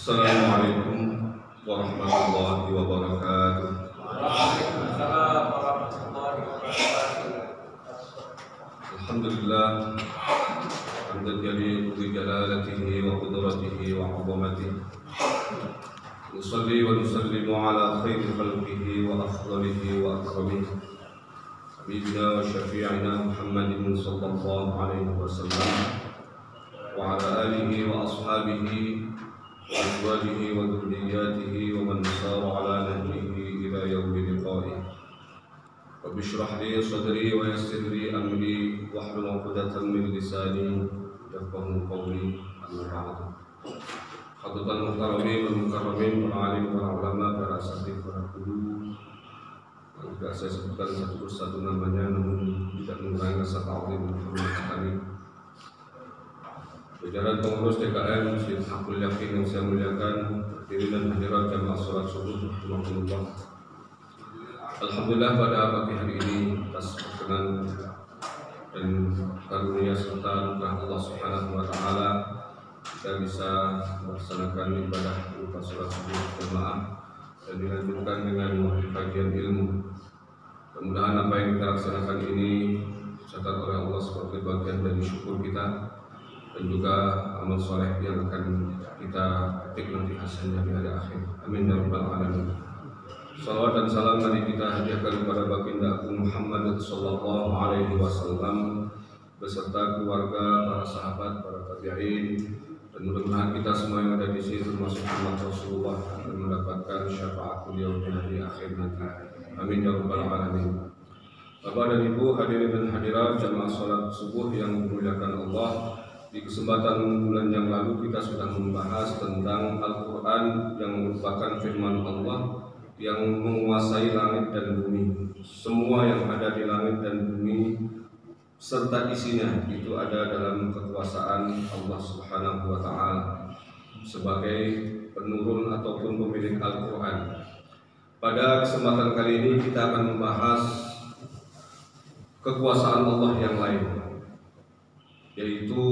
Assalamualaikum warahmatullahi wabarakatuh. Waalaikumsalam warahmatullahi wabarakatuh. Alhamdulillah hamdan yaliqu bi jalalatihi wa qudratihi wa 'azamatihi. Nusalli wa nusallimu ala khairi khalqihi wa afdalihi wa akramihi habibina wa syafi'ina Muhammadin sallallahu alaihi wasallam wa ala alihi wa ashabihi wa azwajihi wa dhurriyyatihi wa man sara ala nahjihi ila yaumi liqa'ih. Rabbi shrah li sadri wa yassir li amri wahlul 'uqdatam min lisani yafqahu qawli. Amma ba'du. Hadirin muhtaramin wal mukarramin, para alim, para ulama, para asatidz, para guru. Tidak saya sebutkan satu persatu namanya, namun tidak mengurangi rasa ta'zim dan hormat kami. Jajaran pengurus TKM Masjid Haqqul Yaqin yang saya muliakan, hadirin dan hadirat jamaah salat subuh rahimakumullah. Alhamdulillah pada pagi hari ini atas perkenan dan karunia serta anugerah Allah Subhanahu wa taala kita bisa melaksanakan ibadah berupa salat subuh jamaah dan dilanjutkan dengan kajian ilmu. Mudah-mudahan apa yang kita laksanakan ini dicatat oleh Allah sebagai bagian dari syukur kita dan juga amal soleh yang akan kita petik nanti hasilnya di hari akhir. Amin ya rabbal alamin. Salawat dan salam mari kita hadiahkan kepada baginda Agung Muhammad sallallahu alaihi wasallam beserta keluarga, para sahabat, para tabi'in, dan mudah-mudahan kita semua yang ada di sini termasuk umat Rasulullah akan mendapatkan syafaatul yaumil akhir nanti. Amin ya rabbal alamin. Bapak dan Ibu hadirin dan hadirat jamaah salat subuh yang dimuliakan Allah. Di kesempatan bulan yang lalu kita sudah membahas tentang Al-Quran yang merupakan firman Allah yang menguasai langit dan bumi. Semua yang ada di langit dan bumi serta isinya itu ada dalam kekuasaan Allah Subhanahu wa taala sebagai penurun ataupun pemilik Al-Quran. Pada kesempatan kali ini kita akan membahas kekuasaan Allah yang lain, yaitu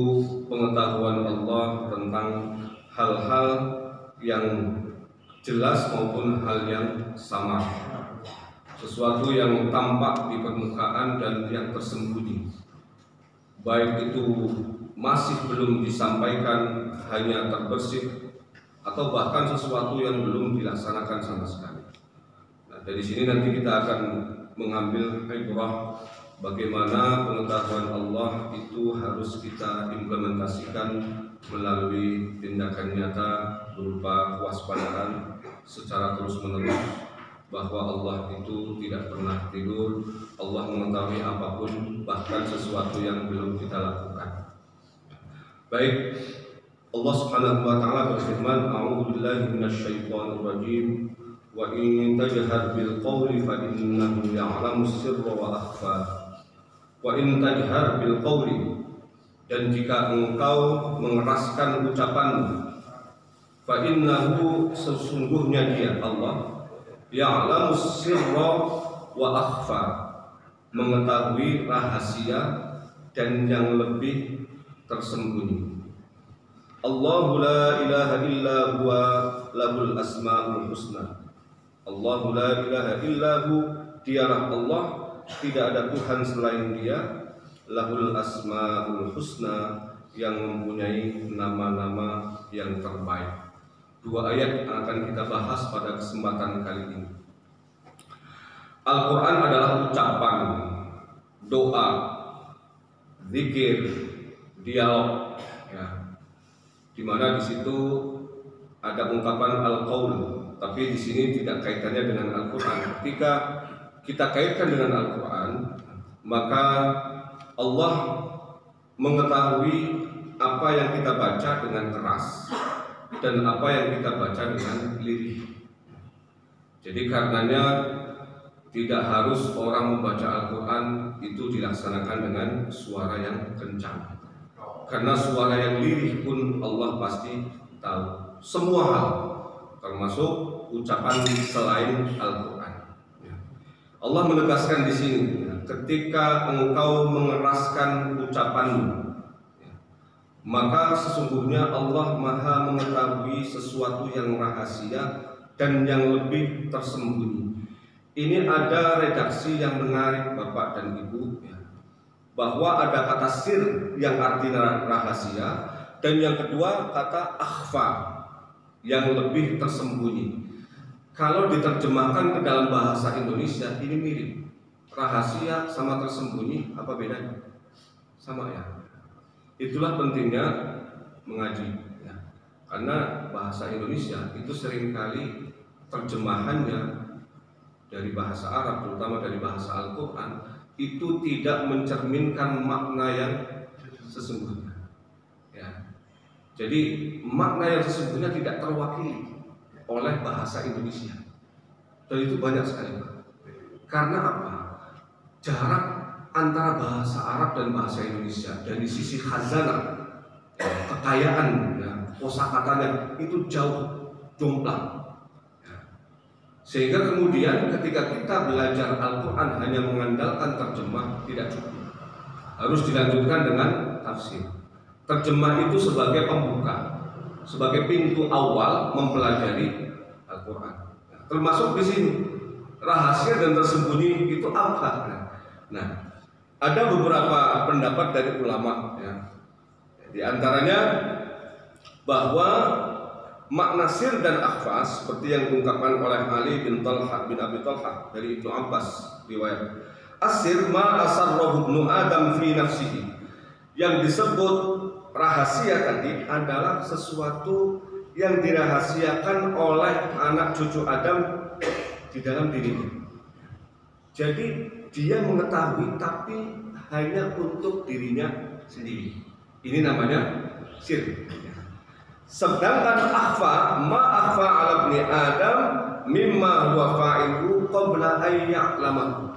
pengetahuan Allah tentang hal-hal yang jelas maupun hal yang samar, sesuatu yang tampak di permukaan dan yang tersembunyi, baik itu masih belum disampaikan, hanya terbersih, atau bahkan sesuatu yang belum dilaksanakan sama sekali. Nah, dari sini nanti kita akan mengambil ibrah bagaimana pengetahuan Allah itu harus kita implementasikan melalui tindakan nyata berupa kewaspadaan secara terus-menerus, bahwa Allah itu tidak pernah tidur. Allah mengetahui apapun, bahkan sesuatu yang belum kita lakukan. Baik, Allah Subhanahu wa taala berfirman, "A'udzubillahi minasyaitonir rajim. Wa in tajhar bil qawli fa innahu ya'lamus sirra wa akhfa." Wa in tajhar bil qawli, dan jika engkau mengeraskan ucapanmu, fa innahu, sesungguhnya dia Allah, ya'lamus sirra wa akhfa, mengetahui rahasia dan yang lebih tersembunyi. Allahu la ilaha illa huwa lahul asmaul husna. Allahu la ilaha illa hu, dialah Allah, tidak ada Tuhan selain Dia, lahul asmaul husna, yang mempunyai nama-nama yang terbaik. Dua ayat yang akan kita bahas pada kesempatan kali ini. Al-Quran adalah ucapan, doa, zikir, dialog, ya, dimana di situ ada ungkapan al-qaul, tapi di sini tidak kaitannya dengan Al-Quran. Ketika kita kaitkan dengan Al-Quran, maka Allah mengetahui apa yang kita baca dengan keras dan apa yang kita baca dengan lirih. Jadi karenanya tidak harus orang membaca Al-Quran itu dilaksanakan dengan suara yang kencang, karena suara yang lirih pun Allah pasti tahu semua hal, termasuk ucapan selain Al-Quran. Allah menegaskan di sini, ketika engkau mengeraskan ucapanmu, maka sesungguhnya Allah Maha mengetahui sesuatu yang rahasia dan yang lebih tersembunyi. Ini ada redaksi yang menarik Bapak dan Ibu ya, bahwa ada kata sir yang artinya rahasia, dan yang kedua kata akhfa yang lebih tersembunyi. Kalau diterjemahkan ke dalam bahasa Indonesia ini mirip. Rahasia sama tersembunyi apa bedanya? Sama ya. Itulah pentingnya mengaji ya. Karena bahasa Indonesia itu seringkali terjemahannya dari bahasa Arab, terutama dari bahasa Al-Quran, itu tidak mencerminkan makna yang sesungguhnya ya. Jadi makna yang sesungguhnya tidak terwakili oleh bahasa Indonesia, dan itu banyak sekali. Karena apa? Jarak antara bahasa Arab dan bahasa Indonesia dari sisi khazanah, kekayaan ya, kosakatanya itu jauh jomplang ya. Sehingga kemudian ketika kita belajar Al-Quran hanya mengandalkan terjemah tidak cukup, harus dilanjutkan dengan tafsir. Terjemah itu sebagai pembuka, sebagai pintu awal mempelajari Al-Quran. Termasuk di sini rahasia dan tersembunyi itu apa? Nah, ada beberapa pendapat dari ulama ya. Di antaranya bahwa makna sir dan akhfa seperti yang diungkapkan oleh Ali bin Abi Thalhah dari Ibnu Abbas riwayat. Asir ma asarrahu ibnu Adam fi nafsihi. Yang disebut rahasia tadi adalah sesuatu yang dirahasiakan oleh anak cucu Adam di dalam dirinya. Jadi dia mengetahui tapi hanya untuk dirinya sendiri. Ini namanya sir. Sedangkan akhfa ma akhfa ala ibni Adam mimma huwa fa'ilu qabla an ya'lamahu.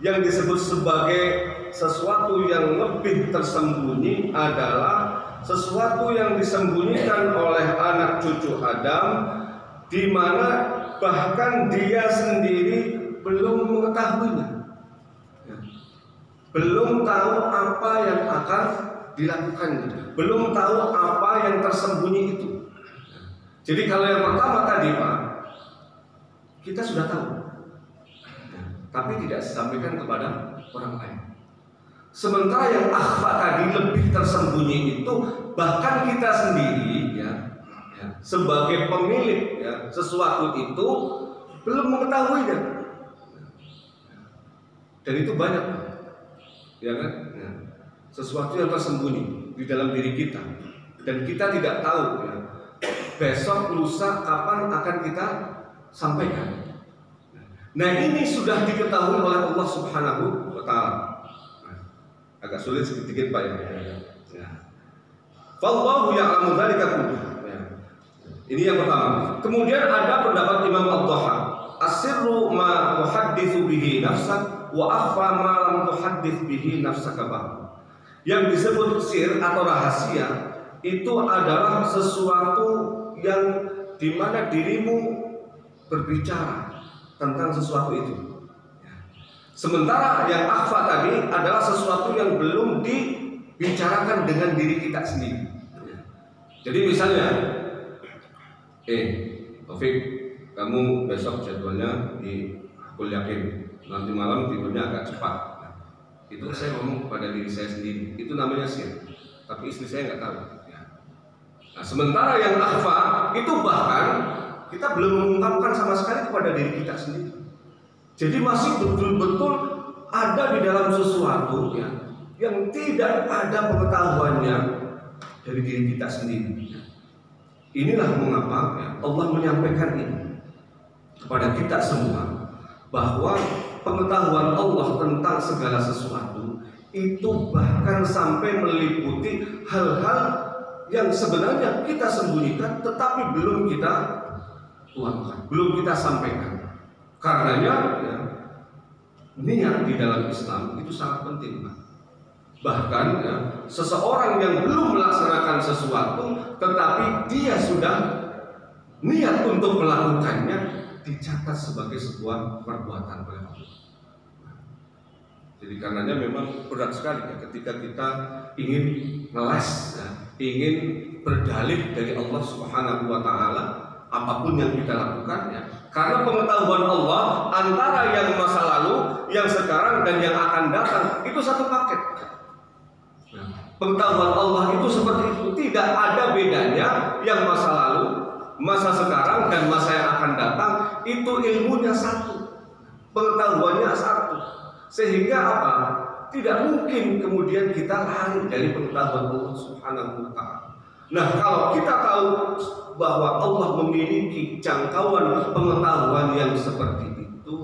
Yang disebut sebagai sesuatu yang lebih tersembunyi adalah sesuatu yang disembunyikan oleh anak cucu Adam, di mana bahkan dia sendiri belum mengetahuinya, belum tahu apa yang akan dilakukannya, belum tahu apa yang tersembunyi itu. Jadi kalau yang pertama tadi Pak, kita sudah tahu, tapi tidak disampaikan kepada orang lain. Sementara yang akhfa tadi lebih tersembunyi itu bahkan kita sendiri ya sebagai pemilik ya, sesuatu itu belum mengetahuinya. Dan itu banyak, ya kan? Ya. Sesuatu yang tersembunyi di dalam diri kita, dan kita tidak tahu ya, besok lusa kapan akan kita sampaikan. Nah ini sudah diketahui oleh Allah Subhanahu wa Ta'ala. Agak sulit sedikit Pak ya. Fallahu ya'lamu dzalika kullahu. Ini yang pertama. Kemudian ada pendapat Imam Ad-Dhaha, asirru ma tuhadditsu bihi nafsak wa akhfa ma lam tuhaddits bihi nafsaka ba'd. Yang disebut sir atau rahasia itu adalah sesuatu yang dimana dirimu berbicara tentang sesuatu itu. Sementara yang akhfa tadi adalah sesuatu yang belum dibicarakan dengan diri kita sendiri. Jadi misalnya, Taufik, kamu besok jadwalnya aku yakin nanti malam tidurnya agak cepat. Itu saya ngomong kepada diri saya sendiri. Itu namanya sir. Tapi istri saya nggak tahu. Nah, sementara yang akhfa itu bahkan kita belum mengungkapkan sama sekali kepada diri kita sendiri. Jadi masih betul-betul ada di dalam sesuatu ya, yang tidak ada pengetahuannya dari diri kita sendiri. Inilah mengapa ya, Allah menyampaikan ini kepada kita semua, bahwa pengetahuan Allah tentang segala sesuatu itu bahkan sampai meliputi hal-hal yang sebenarnya kita sembunyikan tetapi belum kita tuangkan, belum kita sampaikan. Karenanya ya, niat di dalam Islam itu sangat penting Pak. Bahkan ya, seseorang yang belum melaksanakan sesuatu tetapi dia sudah niat untuk melakukannya dicatat sebagai sebuah perbuatan oleh Allah. Jadi karenanya memang berat sekali ya, ketika kita ingin ngeles, ya, ingin berdalih dari Allah Subhanahu wa Ta'ala apapun yang kita lakukan, ya. Karena pengetahuan Allah antara yang masa lalu, yang sekarang, dan yang akan datang itu satu paket. Pengetahuan Allah itu seperti itu, tidak ada bedanya. Yang masa lalu, masa sekarang, dan masa yang akan datang itu ilmunya satu, pengetahuannya satu. Sehingga apa? Tidak mungkin kemudian kita lari dari pengetahuan Allah Subhanahu wa Ta'ala. Nah, kalau kita tahu bahwa Allah memiliki jangkauan pengetahuan yang seperti itu,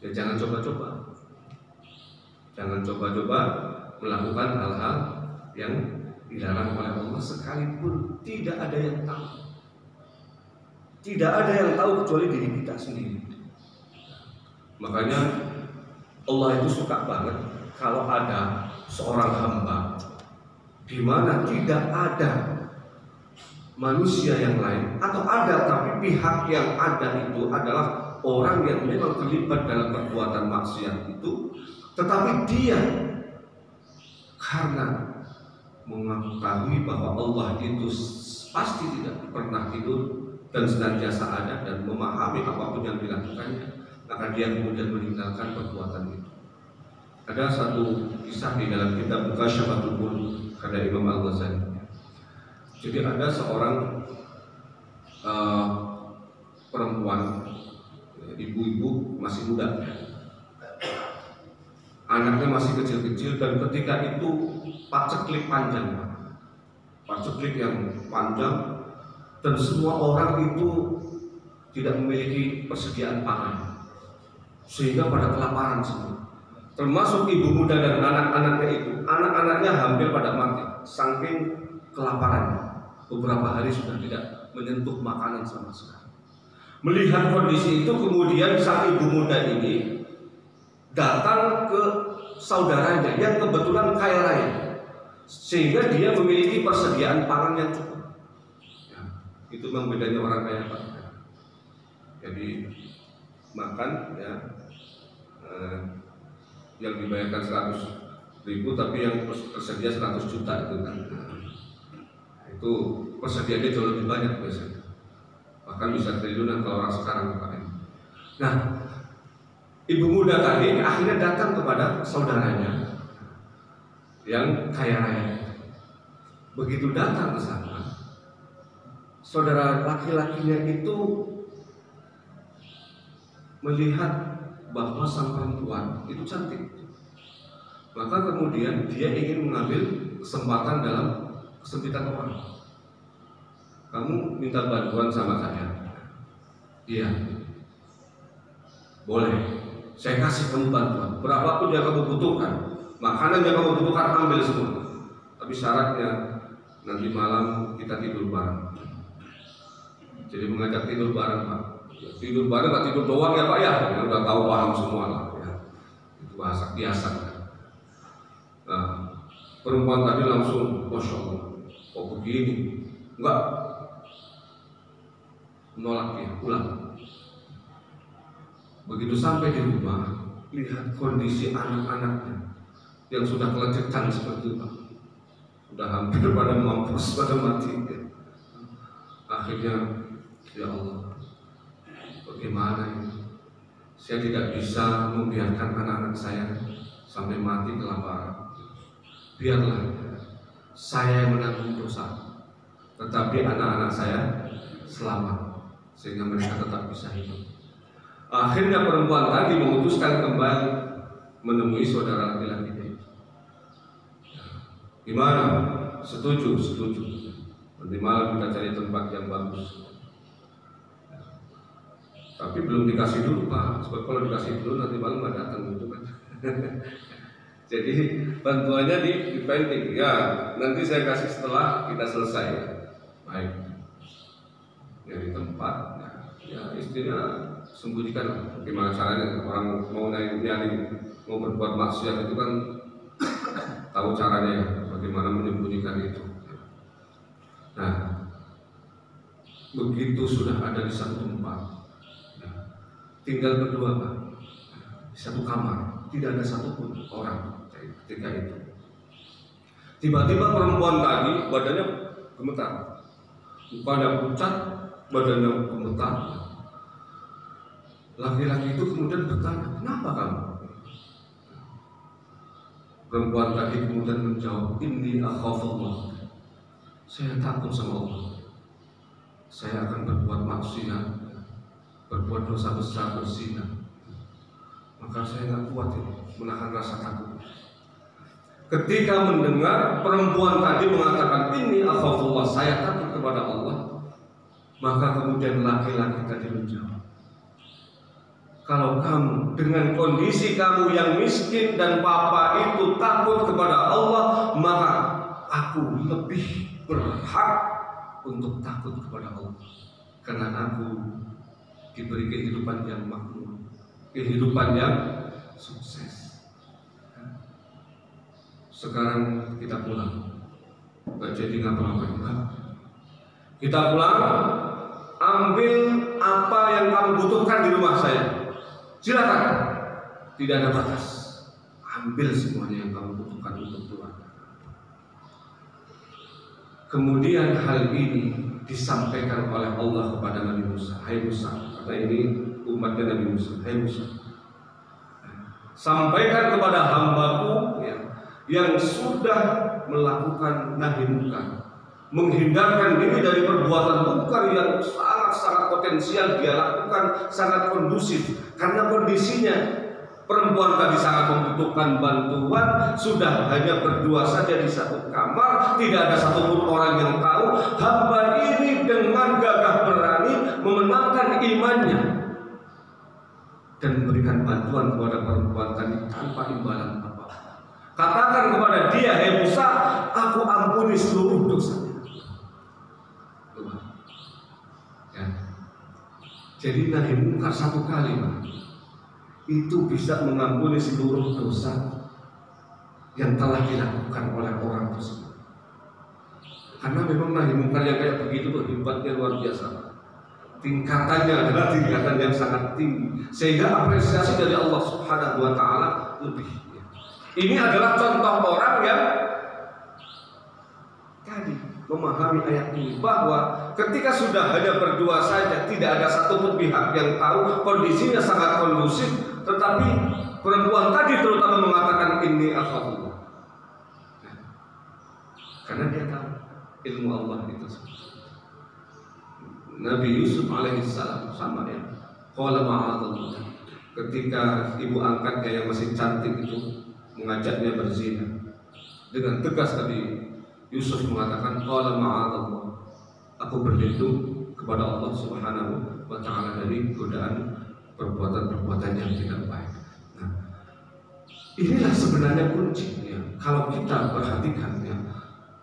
ya jangan coba-coba. Jangan coba-coba melakukan hal-hal yang dilarang oleh Allah, sekalipun tidak ada yang tahu. Tidak ada yang tahu kecuali diri kita sendiri. Makanya Allah itu suka banget kalau ada seorang hamba di mana tidak ada manusia yang lain, atau ada tapi pihak yang ada itu adalah orang yang memang terlibat dalam perbuatan maksiat itu, tetapi dia karena mengetahui bahwa Allah itu pasti tidak pernah tidur dan senantiasa ada dan memahami apapun yang dilakukannya, maka dia kemudian meninggalkan perbuatan itu. Ada satu kisah di dalam kitab Mukasyaful Muluk karya Imam Al-Ghazali. Jadi ada seorang perempuan, ibu-ibu masih muda, anaknya masih kecil-kecil, dan ketika itu paceklik panjang, paceklik yang panjang, dan semua orang itu tidak memiliki persediaan pangan, sehingga pada kelaparan semua, termasuk ibu muda dan anak-anaknya itu. Anak-anaknya hampir pada mati saking kelaparan. Beberapa hari sudah tidak menyentuh makanan sama sekali. Melihat kondisi itu, kemudian sang ibu muda ini datang ke saudaranya yang kebetulan kaya raya, sehingga dia memiliki persediaan pangan yang cukup. Ya, itu memang bedanya orang kaya, Pak. Jadi makan, ya, yang dibayarkan 100.000 tapi yang tersedia 100 juta itu kan. Itu persediaannya jauh lebih banyak biasanya, bahkan bisa triliunan kalau orang sekarang pakai. Nah, ibu muda tadi akhirnya datang kepada saudaranya yang kaya raya. Begitu datang ke sana, saudara laki-lakinya itu melihat bahwa sang perempuan itu cantik, maka kemudian dia ingin mengambil kesempatan dalam kesempitan orang. Kamu minta bantuan sama saya? Iya, boleh. Saya kasih kamu bantuan. Berapapun yang kamu butuhkan, makanan yang kamu butuhkan, ambil semua. Tapi syaratnya nanti malam kita tidur bareng. Jadi mengajak tidur bareng, Pak. Ya, tidur bareng, nggak tidur doang ya, Pak ya. Ya udah tahu, paham semua lah. Ya. Itu bahasa biasa. Nah, perempuan tadi langsung, Masya Allah, kok begini? Enggak, menolak dia, pulang. Begitu sampai di rumah, lihat kondisi anak-anaknya yang sudah kelecehan seperti itu, sudah hampir pada mampus, pada mati. Akhirnya, ya Allah, bagaimana ini? Saya tidak bisa membiarkan anak-anak saya sampai mati kelaparan. Biarlah saya yang menanggung dosa, tetapi anak-anak saya selamat, sehingga mereka tetap bisa hidup. Akhirnya perempuan tadi memutuskan kembali menemui saudara laki-lakinya. Gimana? Setuju, setuju. Nanti malam kita cari tempat yang bagus. Tapi belum dikasih dulu, Pak. Sebab kalau dikasih dulu nanti malam nggak datang gitu kan. Jadi bantuannya di pending. Ya, nanti saya kasih setelah kita selesai. Baik. Dari tempat, ya istrinya sembunyikan. Gimana caranya? Orang mau nyari, mau berbuat maksiat itu kan tahu caranya ya. Bagaimana menyembunyikan itu. Nah, begitu sudah ada di satu tempat, ya, tinggal berdua, Pak, di satu kamar, tidak ada satupun orang ketika itu. Tiba-tiba perempuan tadi badannya gemetar, mukanya pucat, badannya gemetar. Laki-laki itu kemudian bertanya, kenapa kamu? Perempuan tadi kemudian menjawab, inni akhafullah. Saya takut sama Allah. Saya akan berbuat maksiat, berbuat dosa besar, berzina. Maka saya nggak kuat ini, menahan rasa takut. Ketika mendengar perempuan tadi mengatakan ini akhafullah, saya takut kepada Allah, maka kemudian laki-laki tadi menjawab, kalau kamu dengan kondisi kamu yang miskin dan papa itu takut kepada Allah, maka aku lebih berhak untuk takut kepada Allah, karena aku diberi kehidupan yang makmur, kehidupan yang sukses. Sekarang kita pulang, gak jadi ngapa-ngapain. Kita pulang, ambil apa yang kamu butuhkan di rumah saya, silakan, tidak ada batas. Ambil semuanya yang kamu butuhkan untuk pulang. Kemudian hal ini disampaikan oleh Allah kepada Nabi Musa. Hai Musa, kata ini umatnya Nabi Musa. Hai Musa, sampaikan kepada hambaku yang sudah melakukan nahi munkar, menghindarkan diri dari perbuatan munkar yang sangat-sangat potensial dia lakukan, sangat kondusif. Karena kondisinya perempuan tadi sangat membutuhkan bantuan, sudah hanya berdua saja di satu kamar, tidak ada satupun orang yang tahu. Hamba ini dengan gagah berani memenangkan imannya dan memberikan bantuan kepada perempuan tadi tanpa imbalan apa-apa. Katakan kepada dia, hai Musa, aku ampuni seluruh dosanya. Ya. Jadi nahi munkar satu kali, Pak, itu bisa mengampuni seluruh dosa yang telah dilakukan oleh orang tersebut. Karena memang nahi munkar yang kayak begitu tuh hebatnya luar biasa. Tingkatannya adalah tingkatan yang sangat tinggi, sehingga apresiasi dari Allah Subhanahu wa Ta'ala lebih. Ini adalah contoh orang yang tadi memahami ayat ini, bahwa ketika sudah hanya berdua saja, tidak ada satupun pihak yang tahu, kondisinya sangat kondusif, tetapi perempuan tadi terutama mengatakan ini akhafullah, karena dia tahu ilmu Allah itu. Nabi Yusuf alaihissalam sama ya, qala ma'adallah, ketika ibu angkatnya yang masih cantik itu mengajaknya berzina, dengan tegas Nabi Yusuf mengatakan qala ma'adallah, aku berlindung kepada Allah Subhanahu wa Ta'ala dari godaan perbuatan-perbuatan yang tidak baik. Nah, inilah sebenarnya kuncinya. Kalau kita perhatikan ya,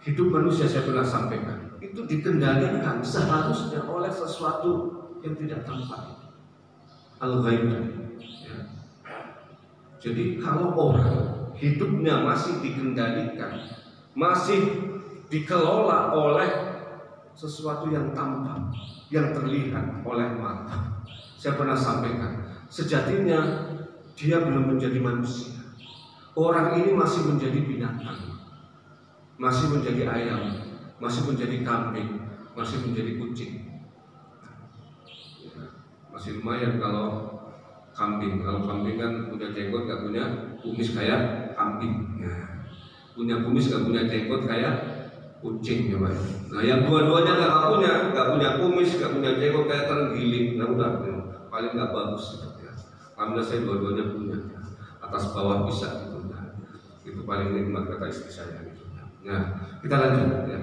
hidup manusia, saya pernah sampaikan, itu dikendalikan seharusnya oleh sesuatu yang tidak tampak, al-ghaib. Ya. Jadi kalau orang hidupnya masih dikendalikan, masih dikelola oleh sesuatu yang tampak, yang terlihat oleh mata, saya pernah sampaikan, sejatinya dia belum menjadi manusia. Orang ini masih menjadi binatang, masih menjadi ayam, masih menjadi kambing, masih menjadi kucing. Masih lumayan kalau kambing. Kalau kambing kan punya jenggot, gak punya kumis kayak kambing. Nah, punya kumis gak punya jenggot kayak kucing ya Pak. Nah yang dua-duanya gak punya kumis, gak punya jenggot kayak terenggiling. Nah udah paling gak bagus gitu ya. Alhamdulillah saya dua-duanya punya, atas bawah bisa gitu. Nah, itu paling nikmat kata istri saya gitu. Nah kita lanjut ya.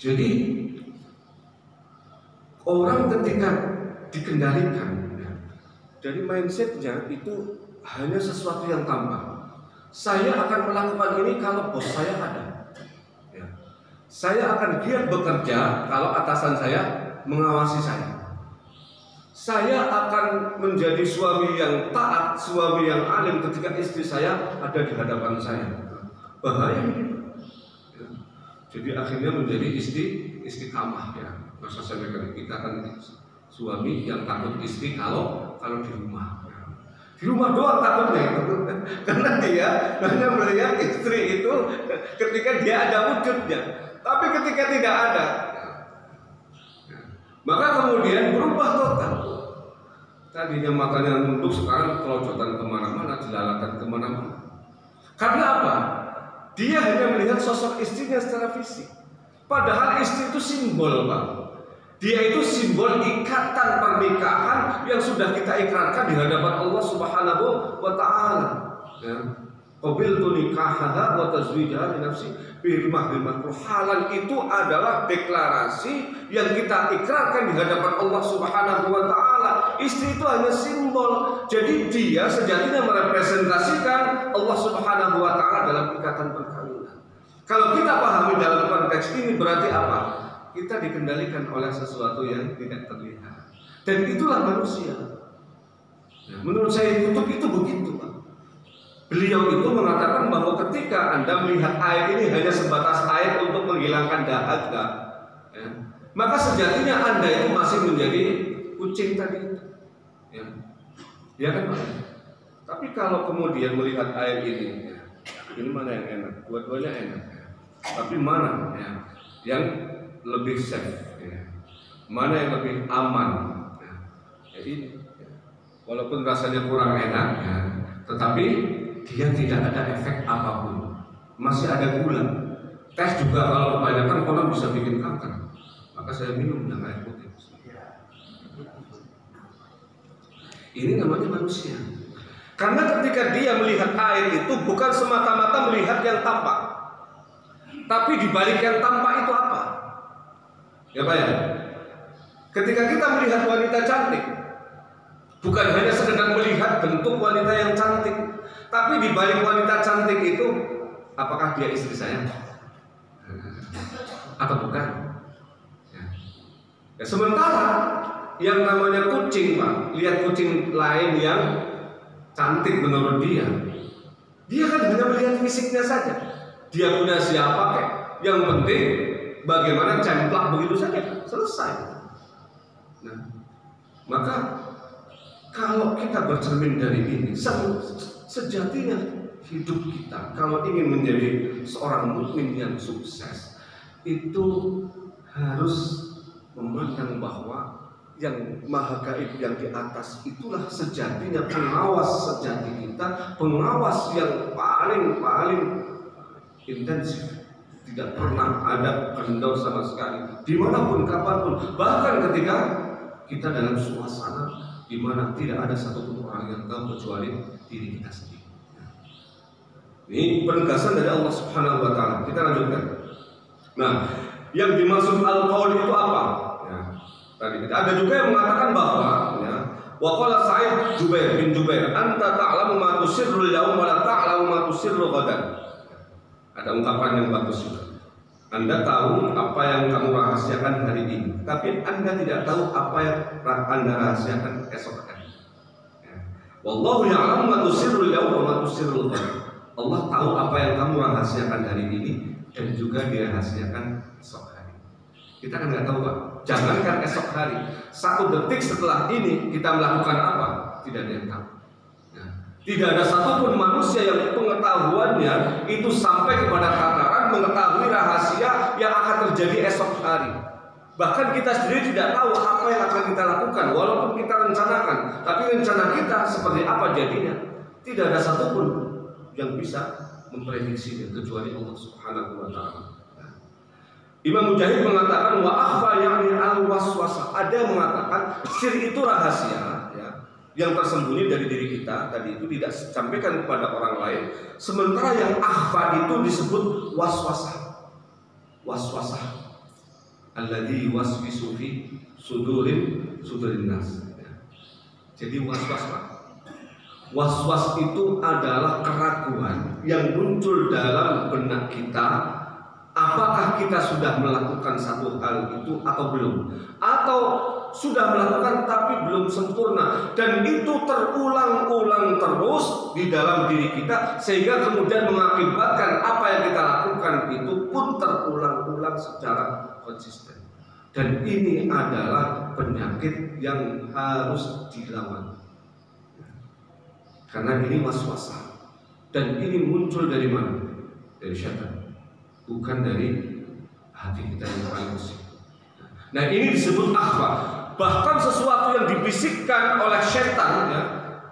Jadi orang ketika dikendalikan ya, dari mindsetnya itu hanya sesuatu yang tampak. Saya akan melakukan ini kalau bos saya ada ya. Saya akan giat bekerja kalau atasan saya mengawasi saya. Saya akan menjadi suami yang taat, suami yang alim ketika istri saya ada di hadapan saya. Bahaya ini. Jadi akhirnya menjadi istiqamah ya. Masa saya kita kan suami yang takut istri kalau di rumah. Di rumah doang takutnya itu. Karena dia hanya melihat istri itu ketika dia ada wujudnya. Tapi ketika tidak ada, maka kemudian berubah total. Tadinya matanya nunduk, sekarang kelojotan kemana-mana, jelalatan kemana-mana. Karena apa? Dia hanya melihat sosok istrinya secara fisik. Padahal istri itu simbol, Pak. Dia itu simbol ikatan pernikahan yang sudah kita ikrarkan di hadapan Allah Subhanahu wa Ta'ala. Ya. Qabiltu nikahaha wa tazwijaha li nafsi bi mahrin makruh. Halal itu adalah deklarasi yang kita ikrarkan di hadapan Allah Subhanahu wa Ta'ala. Istri itu hanya simbol. Jadi dia sejatinya merepresentasikan Allah Subhanahu wa Ta'ala dalam ikatan perkawinan. Kalau kita pahami dalam konteks ini berarti apa? Kita dikendalikan oleh sesuatu yang tidak terlihat. Dan itulah manusia. Ya, menurut saya kutub itu begitu, Pak. Beliau itu mengatakan bahwa ketika Anda melihat air ini hanya sebatas air untuk menghilangkan dahaga, ya, maka sejatinya Anda itu masih menjadi kucing tadi itu. Ya kan, Pak? Tapi kalau kemudian melihat air ini, ya, ini mana yang enak? Dua-duanya enak. Ya. Tapi mana ya, yang lebih safe? Ya. Mana yang lebih aman? Ya, ini. Ya. Walaupun rasanya kurang enak, ya, tetapi dia tidak ada efek apapun. Masih ada gula. Teh juga kalau kebanyakan konon bisa bikin kanker. Maka saya minum dengan air putih. Ini namanya manusia. Karena ketika dia melihat air itu bukan semata-mata melihat yang tampak, tapi di balik yang tampak itu apa? Ya Pak ya. Ketika kita melihat wanita cantik, bukan hanya sekedar melihat bentuk wanita yang cantik, tapi di balik wanita cantik itu, apakah dia istri saya? Atau bukan? Ya, sementara yang namanya kucing, Pak, lihat kucing lain yang cantik menurut dia kan hanya melihat fisiknya saja. Dia punya siapa kek? Yang penting bagaimana cemplak begitu saja, selesai. Nah, maka kalau kita bercermin dari ini, sejatinya hidup kita kalau ingin menjadi seorang mukmin yang sukses itu harus memandang bahwa yang maha gaib yang di atas itulah sejatinya pengawas sejati kita, pengawas yang paling intensif, tidak pernah ada kendor sama sekali dimanapun kapanpun, bahkan ketika kita dalam suasana di mana tidak ada satupun orang yang tahu kecuali diri kita sendiri. Ini penegasan dari Allah Subhanahu wa Ta'ala. Kita lanjutkan. Nah, yang dimaksud al-qaul itu apa? Ya, tadi kita ada juga yang mengatakan bahwa ya, wa qala Sa'id Jubair bin Jubair, anta ta'lamu ma tusirrul yaum wa la ta'lamu ma tusirru ghadan. Ada ungkapan yang bagus juga. Anda tahu apa yang kamu rahasiakan hari ini, tapi Anda tidak tahu apa yang Anda rahasiakan esok hari. Ya. Wallahu ya'lamu ma tusirrul yaum wa ma tusirrul ghadan. Allah tahu apa yang kamu rahasiakan hari ini dan juga dirahasiakan esok hari. Kita kan nggak tahu, Pak. Jangankan esok hari, 1 detik setelah ini kita melakukan apa? Tidak ada yang tahu. Nah, tidak ada satupun manusia yang pengetahuannya itu sampai kepada tataran mengetahui rahasia yang akan terjadi esok hari. Bahkan kita sendiri tidak tahu apa yang akan kita lakukan, walaupun kita rencanakan. Tapi rencana kita seperti apa jadinya? Tidak ada satupun yang bisa memprediksinya kecuali Allah Subhanahu wa Ta'ala. Imam Mujahid mengatakan wa akhfa yakni al-waswasah. Ada yang mengatakan sir itu rahasia ya, yang tersembunyi dari diri kita, tadi itu tidak disampaikan kepada orang lain. Sementara yang akhfa itu disebut waswasah. Waswasah alladzi yuwaswisu fi sudurin nas. Jadi waswas, Pak. Was-was itu adalah keraguan yang muncul dalam benak kita. Apakah kita sudah melakukan satu hal itu atau belum? Atau sudah melakukan tapi belum sempurna, dan itu terulang-ulang terus di dalam diri kita, sehingga kemudian mengakibatkan apa yang kita lakukan itu pun terulang-ulang secara konsisten. Dan ini adalah penyakit yang harus dilawan. Karena ini waswasah. Dan ini muncul dari mana? Dari syaitan, bukan dari hati kita yang paling bersih. Nah, ini disebut akhfa. Bahkan sesuatu yang dibisikkan oleh syaitan, ya,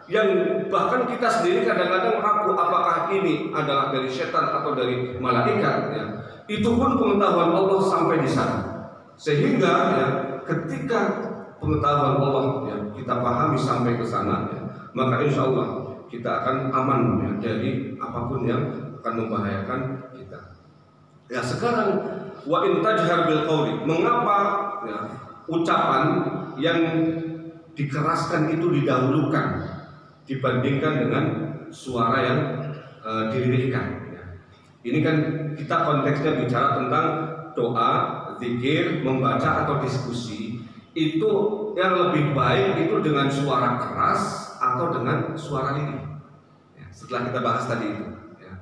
yang bahkan kita sendiri kadang-kadang ragu apakah ini adalah dari syaitan atau dari malaikat, ya, itu pun pengetahuan Allah sampai di sana. Sehingga ya, ketika pengetahuan Allah ya, kita pahami sampai ke sana, ya, maka insya Allah kita akan aman ya, dari apapun yang akan membahayakan kita. Ya, sekarang wa in tajhar bil qawli, mengapa ya, ucapan yang dikeraskan itu didahulukan dibandingkan dengan suara yang dilirihkan ya. Ini kan kita konteksnya bicara tentang doa, zikir, membaca atau diskusi. Itu yang lebih baik itu dengan suara keras atau dengan suara lirih ya, setelah kita bahas tadi itu ya.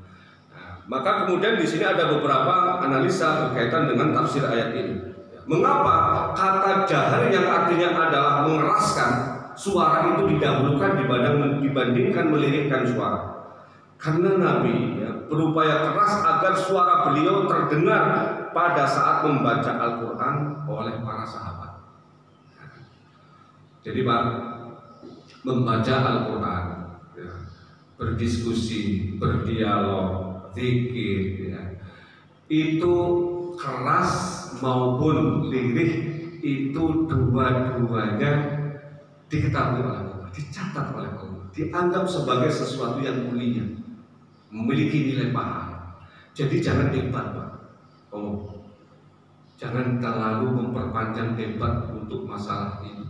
Nah, maka kemudian di sini ada beberapa analisa berkaitan dengan tafsir ayat ini ya. Mengapa kata jahar yang artinya adalah mengeraskan suara itu didahulukan dibandingkan melirihkan suara? Karena Nabi ya, berupaya keras agar suara beliau terdengar pada saat membaca Al-Quran oleh para sahabat. Jadi Pak, membaca Al-Quran ya, berdiskusi, berdialog, zikir ya, itu keras maupun lirih itu dua-duanya diketahui oleh Allah, dicatat oleh Allah, dianggap sebagai sesuatu yang mulia, memiliki nilai pahala. Jadi jangan debat Pak, jangan terlalu memperpanjang debat untuk masalah ini.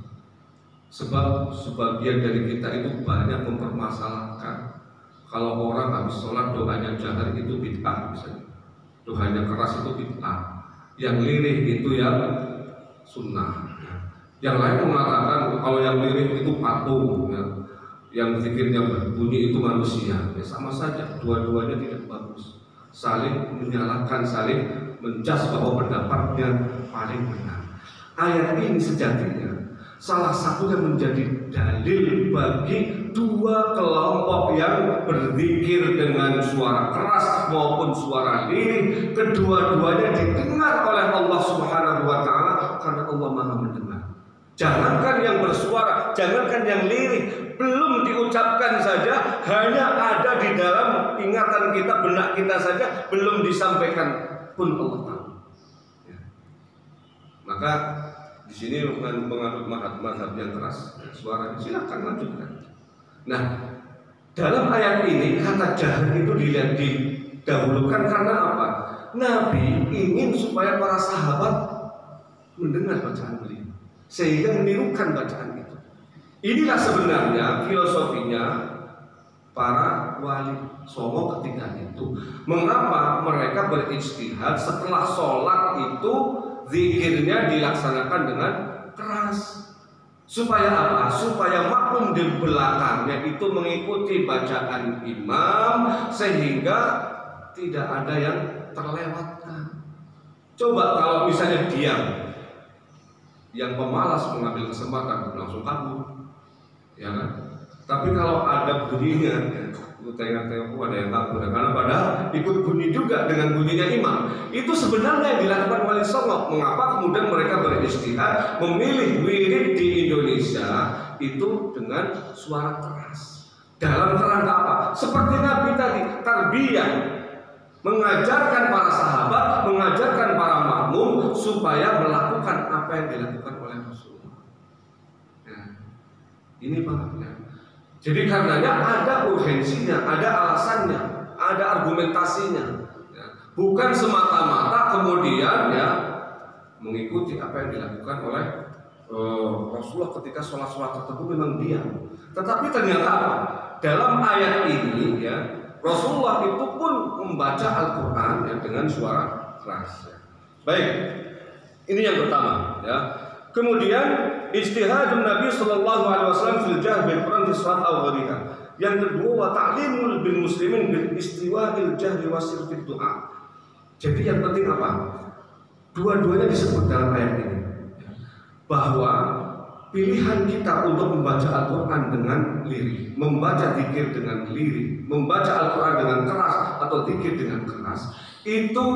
Sebab sebagian dari kita itu banyak mempermasalahkan kalau orang habis sholat doanya jahar itu bid'ah misalnya, doanya keras itu bid'ah, yang lirih itu yang sunnah. Yang lain mengatakan kalau yang lirih itu patung ya, yang zikirnya berbunyi itu manusia. Ya, sama saja, dua-duanya tidak bagus, saling menyalahkan, saling menjas bahwa pendapatnya paling benar. Ayat ini sejatinya salah satu yang menjadi dalil bagi dua kelompok yang berzikir dengan suara keras maupun suara lirih, kedua-duanya didengar oleh Allah Subhanahu wa taala karena Allah Maha mendengar. Jangankan yang bersuara, jangankan yang lirih, belum diucapkan saja, hanya ada di dalam ingatan kita, benak kita saja, belum disampaikan pun Allah tahu. Ya. Maka di sini bukan menganut mazhab yang keras, suara silakan lanjutkan. Nah, dalam ayat ini kata jahar itu didahulukan karena apa? Nabi ingin supaya para sahabat mendengar bacaan beliau, sehingga menirukan bacaan itu. Inilah sebenarnya filosofinya para wali songo ketika itu. Mengapa mereka berijtihad setelah sholat itu zikirnya dilaksanakan dengan keras? Supaya apa? Supaya makmum di belakangnya itu mengikuti bacaan imam sehingga tidak ada yang terlewatkan. Coba kalau misalnya diam, yang pemalas mengambil kesempatan langsung kabur, ya kan? Tapi kalau ada bunyinya, tengok-tengok ada yang kabur, karena padahal ikut bunyi juga dengan bunyinya imam. Itu sebenarnya yang dilakukan wali songo. Mengapa kemudian mereka berijtihad memilih wirid di Indonesia itu dengan suara keras? Dalam kerangka apa? Seperti Nabi tadi, tarbiyah, mengajarkan para sahabat, mengajarkan para makmum supaya melakukan apa yang dilakukan oleh Rasulullah. Nah, ini pahamnya. Jadi karenanya ada urgensinya, ada alasannya, ada argumentasinya. Ya. Bukan semata-mata kemudian ya mengikuti apa yang dilakukan oleh Rasulullah ketika sholat-sholat tertentu memang diam. Tetapi ternyata apa? Dalam ayat ini ya Rasulullah itu pun membaca Al-Quran ya, dengan suara keras. Ya. Baik, ini yang pertama ya. Kemudian ijtihadun Nabi sallallahu alaihi wasallam fil jahr bil Quran fi salat al-ghariha. Yang kedua wa ta'limul bil muslimin bil istiwa'il jahri wa sirfid du'a. Jadi yang penting apa? Dua-duanya disebut dalam ayat ini bahwa pilihan kita untuk membaca Al-Quran dengan lirik, membaca zikir dengan lirik, membaca Al-Quran dengan keras atau zikir dengan keras, itu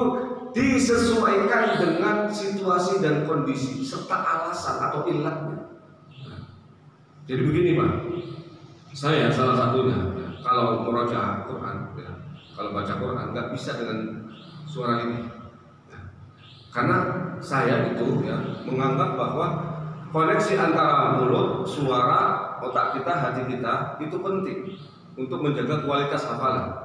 disesuaikan dengan situasi dan kondisi serta alasan atau ilatnya. Jadi begini Pak, saya salah satunya kalau murojaah Quran, kalau baca Quran nggak bisa dengan suara ini, karena saya itu menganggap bahwa koneksi antara mulut, suara, otak kita, hati kita itu penting untuk menjaga kualitas hafalan.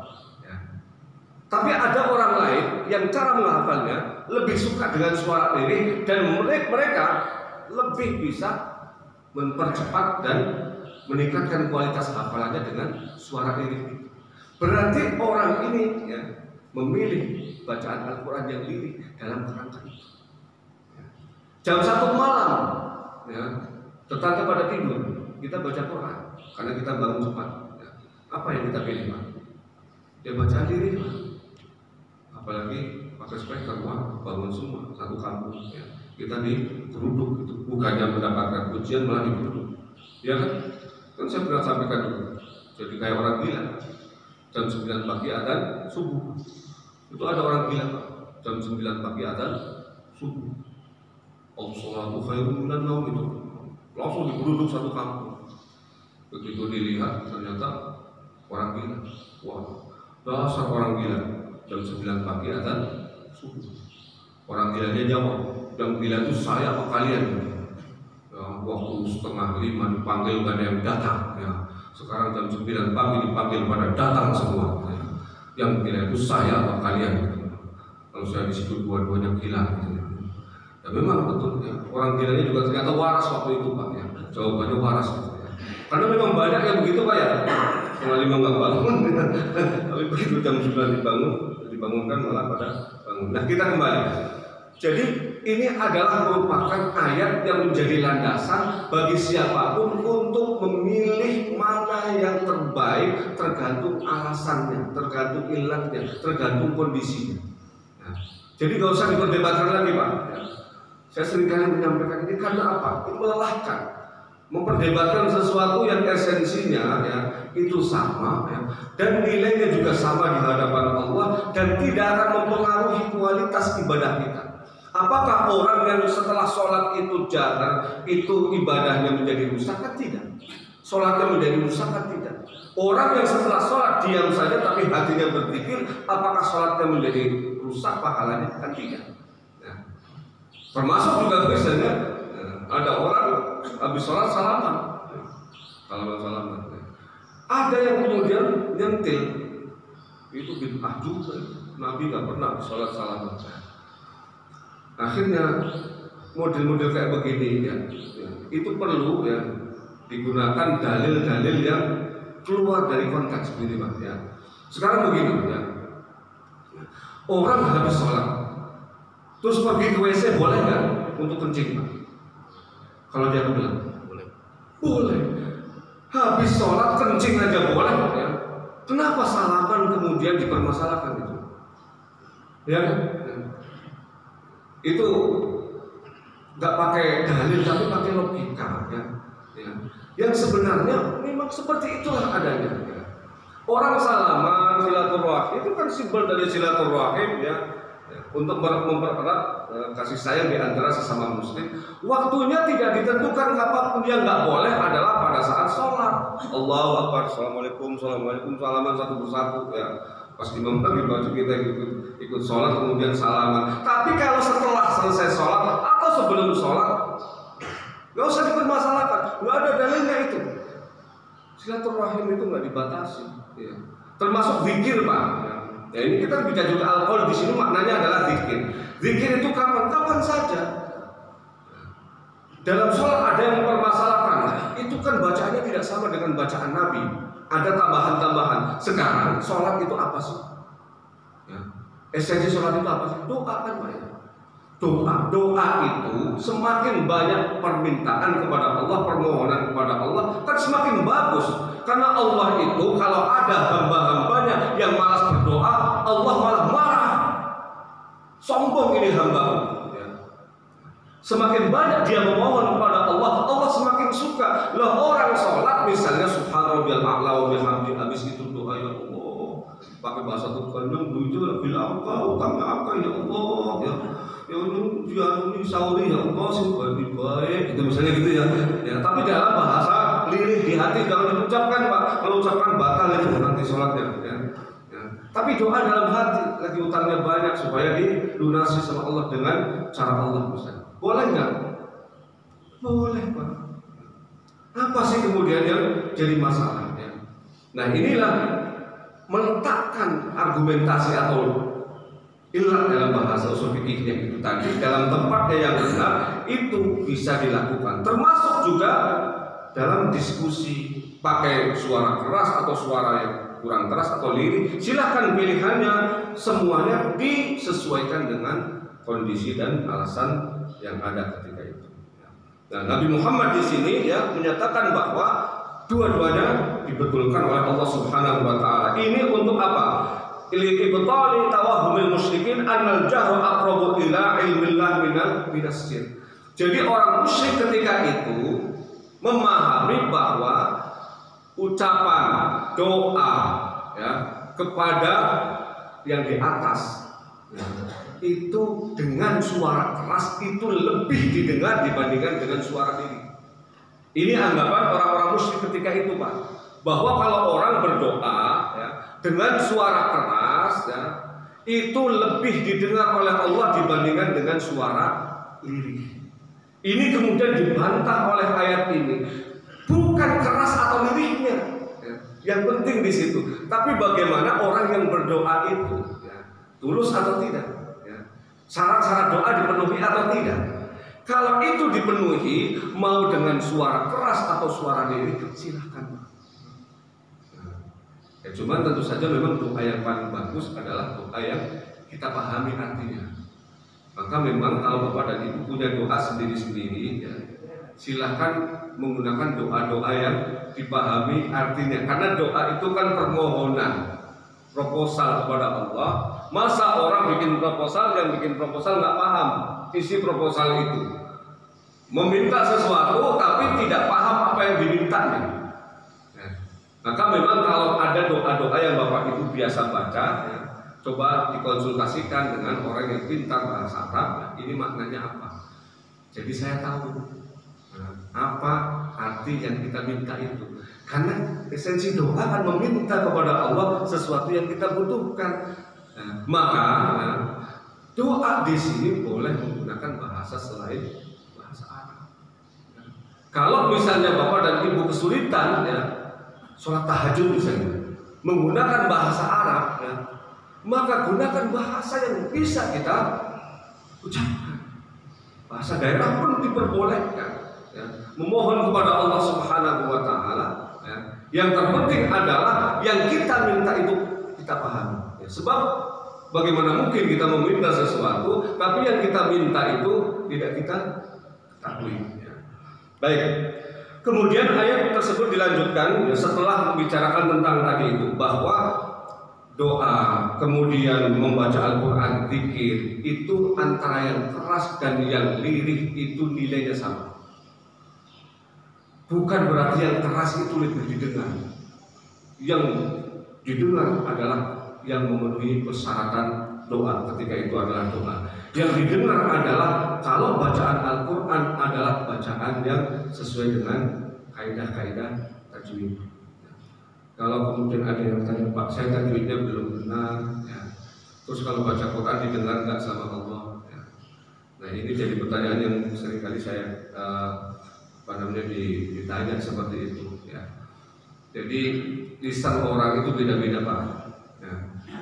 Tapi ada orang lain yang cara menghafalnya lebih suka dengan suara lirik dan mereka lebih bisa mempercepat dan meningkatkan kualitas hafalannya dengan suara lirik. Berarti orang ini memilih bacaan Al-Quran yang lirik dalam kerangka itu. Jam 1 malam tetangga pada tidur, kita baca Quran karena kita bangun cepat. Apa yang kita pilih Pak? Ya bacaan lirik Pak. Apalagi pakai speaker, wah bangun semua satu kampung. Kita digeruduk gitu. Bukannya mendapatkan pujian malah digeruduk. Ya kan? Kan saya pernah sampaikan dulu. Jadi kayak orang gila. Jam 9 pagi adzan subuh. Itu ada orang gila Pak. Jam 9 pagi adzan subuh. As-salatu khairun minan naum itu. Langsung digeruduk satu kampung. Begitu dilihat ternyata orang gila. Wah, dasar orang gila. Jam 9 pagi adzan subuh. Orang gilanya jawab, yang gila itu saya apa kalian? Waktu 4:30 dipanggil gak ada yang datang. Sekarang jam 9 pagi dipanggil pada datang semua. Yang gila itu saya apa kalian? Kalau saya di situ dua-duanya gila. Ya memang betul. Orang gilanya juga ternyata waras waktu itu Pak. Jawabannya waras. Karena memang banyak yang begitu Pak ya. Setengah 5 nggak bangun. Tapi begitu jam 9 dibangunkan malah pada bangun. Nah kita kembali. Jadi ini adalah merupakan ayat yang menjadi landasan bagi siapapun untuk memilih mana yang terbaik tergantung alasannya, tergantung ilatnya, tergantung kondisinya. Nah, jadi nggak usah diperdebatkan lagi Pak. Saya seringkali menyampaikan ini karena apa? Itu melelahkan. Memperdebatkan sesuatu yang esensinya itu sama dan nilainya juga sama di hadapan Allah dan tidak akan mempengaruhi kualitas ibadah kita. Apakah orang yang setelah sholat itu jahar itu ibadahnya menjadi rusak? Kan tidak. Sholatnya menjadi rusak? Kan tidak. Orang yang setelah sholat diam saja tapi hatinya berpikir, apakah sholatnya menjadi rusak pahalanya? Kan tidak. Termasuk juga biasanya ada orang habis sholat salaman. Ada yang kemudian nyentil. Itu bid'ah juga. Nabi nggak pernah sholat salaman. Akhirnya model-model kayak begini itu perlu digunakan dalil-dalil yang keluar dari konteks begini Pak. Sekarang begini orang habis sholat terus pergi ke WC boleh nggak untuk kencing Pak? Kalau dia kebelet boleh. Habis sholat kencing aja boleh Kenapa salaman kemudian dipermasalahkan itu? Itu nggak pakai dalil tapi pakai logika yang sebenarnya memang seperti itulah adanya. Orang salaman silaturahim itu kan simbol dari silaturahim untuk mempererat kasih sayang di antara sesama muslim. Waktunya tidak ditentukan, apapun yang nggak boleh adalah pada saat sholat. Allahu Akbar, assalamualaikum, salaman satu persatu Pas imam lagi baca kita ikut sholat kemudian salaman. Tapi kalau setelah selesai sholat atau sebelum sholat nggak usah dipermasalahkan, nggak ada dalilnya itu. Silaturahim itu nggak dibatasi. Termasuk zikir Pak. Ini kita bicara juga alkohol di sini maknanya adalah zikir. Zikir itu kapan saja. Dalam sholat ada yang mempermasalahkan. Itu kan bacaannya tidak sama dengan bacaan Nabi. Ada tambahan-tambahan. Sekarang sholat itu apa sih? Esensi sholat itu apa sih? Doa kan Pak. Doa itu semakin banyak permintaan kepada Allah, permohonan kepada Allah kan semakin bagus. Karena Allah itu kalau ada hamba-hambanya yang malas berdoa, Allah malah marah. Sombong ini hamba. Semakin banyak dia memohon kepada Allah, Allah semakin suka. Lah orang sholat misalnya subhanallahil a'la wa bihamdi, habis itu doa ya Allah pakai bahasa Tuhan itu bilang kau utang apa ya Allah ya ini sauri ya Allah sih baik itu misalnya gitu ya. Tapi dalam bahasa lirih di hati kalau diucapkan Pak, kalau ucapkan batal itu nanti sholatnya ya. Tapi doa dalam hati lagi utangnya banyak supaya dilunasi sama Allah dengan cara Allah misalnya. Boleh nggak? Boleh Pak. Apa sih kemudian yang jadi masalahnya? Nah inilah meletakkan argumentasi atau ilat dalam bahasa usul fikih yang itu tadi dalam tempatnya yang benar itu bisa dilakukan. Termasuk juga dalam diskusi pakai suara keras atau suara yang kurang keras atau lirih. Silahkan pilihannya, semuanya disesuaikan dengan kondisi dan alasan yang ada ketika itu. Nah, Nabi Muhammad di sini ya menyatakan bahwa dua-duanya dibetulkan oleh Allah Subhanahu wa taala. Ini untuk apa? Ibtali tawahhumil musyrikin annal jahra aqrabu ila ilmillah minas sir. Jadi orang musyrik ketika itu memahami bahwa ucapan doa ya kepada yang di atas ya, itu dengan suara keras itu lebih didengar dibandingkan dengan suara diri. Ini anggapan orang-orang musyrik ketika itu Pak, bahwa kalau orang berdoa ya, dengan suara keras ya, itu lebih didengar oleh Allah dibandingkan dengan suara lirih. Ini kemudian dibantah oleh ayat ini. Bukan keras atau lirihnya ya, yang penting di situ, tapi bagaimana orang yang berdoa itu ya, tulus atau tidak. Syarat-syarat doa dipenuhi atau tidak. Kalau itu dipenuhi, mau dengan suara keras atau suara lirih, silahkan. Ya, cuman tentu saja memang doa yang paling bagus adalah doa yang kita pahami artinya. Maka memang kalau Bapak dan Ibu punya doa sendiri-sendiri, ya, silahkan menggunakan doa-doa yang dipahami artinya. Karena doa itu kan permohonan, proposal kepada Allah. Masa orang bikin proposal, yang bikin proposal nggak paham isi proposal itu, meminta sesuatu tapi tidak paham apa yang dimintanya. Nah, maka memang kalau ada doa-doa yang Bapak Ibu biasa baca, ya, coba dikonsultasikan dengan orang yang pintar bahasa Arab. Nah, ini maknanya apa? Jadi saya tahu apa arti yang kita minta itu. Karena esensi doa kan meminta kepada Allah sesuatu yang kita butuhkan. Nah, maka doa di sini boleh menggunakan bahasa selain bahasa Arab. Kalau misalnya Bapak dan Ibu kesulitan ya, sholat tahajud misalnya menggunakan bahasa Arab ya, maka gunakan bahasa yang bisa kita ucapkan. Bahasa daerah pun diperbolehkan ya, memohon kepada Allah Subhanahu wa taala ya. Yang terpenting adalah yang kita minta itu kita pahami ya. Sebab bagaimana mungkin kita meminta sesuatu tapi yang kita minta itu tidak kita ketahui ya. Baik. Kemudian ayat tersebut dilanjutkan ya, setelah membicarakan tentang tadi itu bahwa doa, kemudian membaca Al-Quran, zikir itu antara yang keras dan yang lirih itu nilainya sama. Bukan berarti yang keras itu lebih didengar. Yang didengar adalah yang memenuhi persyaratan doa, ketika itu adalah doa. Yang didengar adalah kalau bacaan Al-Quran adalah bacaan yang sesuai dengan kaidah-kaidah tajwid. Kalau kemudian ada yang tanya, Pak, saya tajwidnya belum benar ya. Terus kalau baca Quran didengar nggak sama Allah ya. Nah ini jadi pertanyaan yang seringkali saya ditanya seperti itu ya. Jadi lisan orang itu beda-beda Pak ya.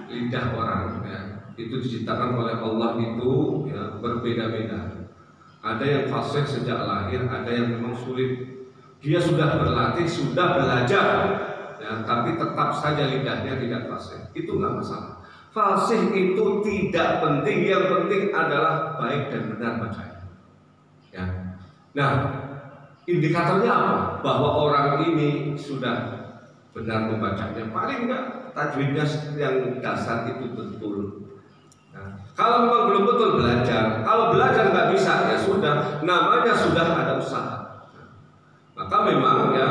Lidah orang ya, itu diciptakan oleh Allah itu ya, berbeda-beda. Ada yang fasih sejak lahir, ada yang memang sulit. Dia sudah berlatih, sudah belajar ya, tapi tetap saja lidahnya tidak fasih. Itu nggak masalah. Fasih itu tidak penting, yang penting adalah baik dan benar bacanya ya. Nah indikatornya apa? Bahwa orang ini sudah benar membacanya. Paling enggak tajwidnya yang dasar itu betul. Nah, kalau memang belum betul belajar, kalau belajar nggak bisa ya sudah, namanya sudah ada usaha. Maka memang ya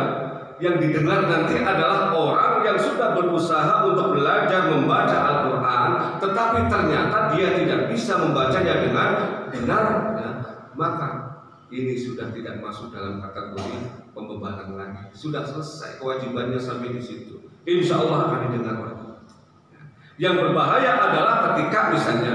yang didengar nanti adalah orang yang sudah berusaha untuk belajar membaca Al-Quran, tetapi ternyata dia tidak bisa membacanya dengan benar, ya, maka ini sudah tidak masuk dalam kategori pembebanan lagi. Sudah selesai kewajibannya sampai di situ. Insya Allah akan didengar lagi. Yang berbahaya adalah ketika misalnya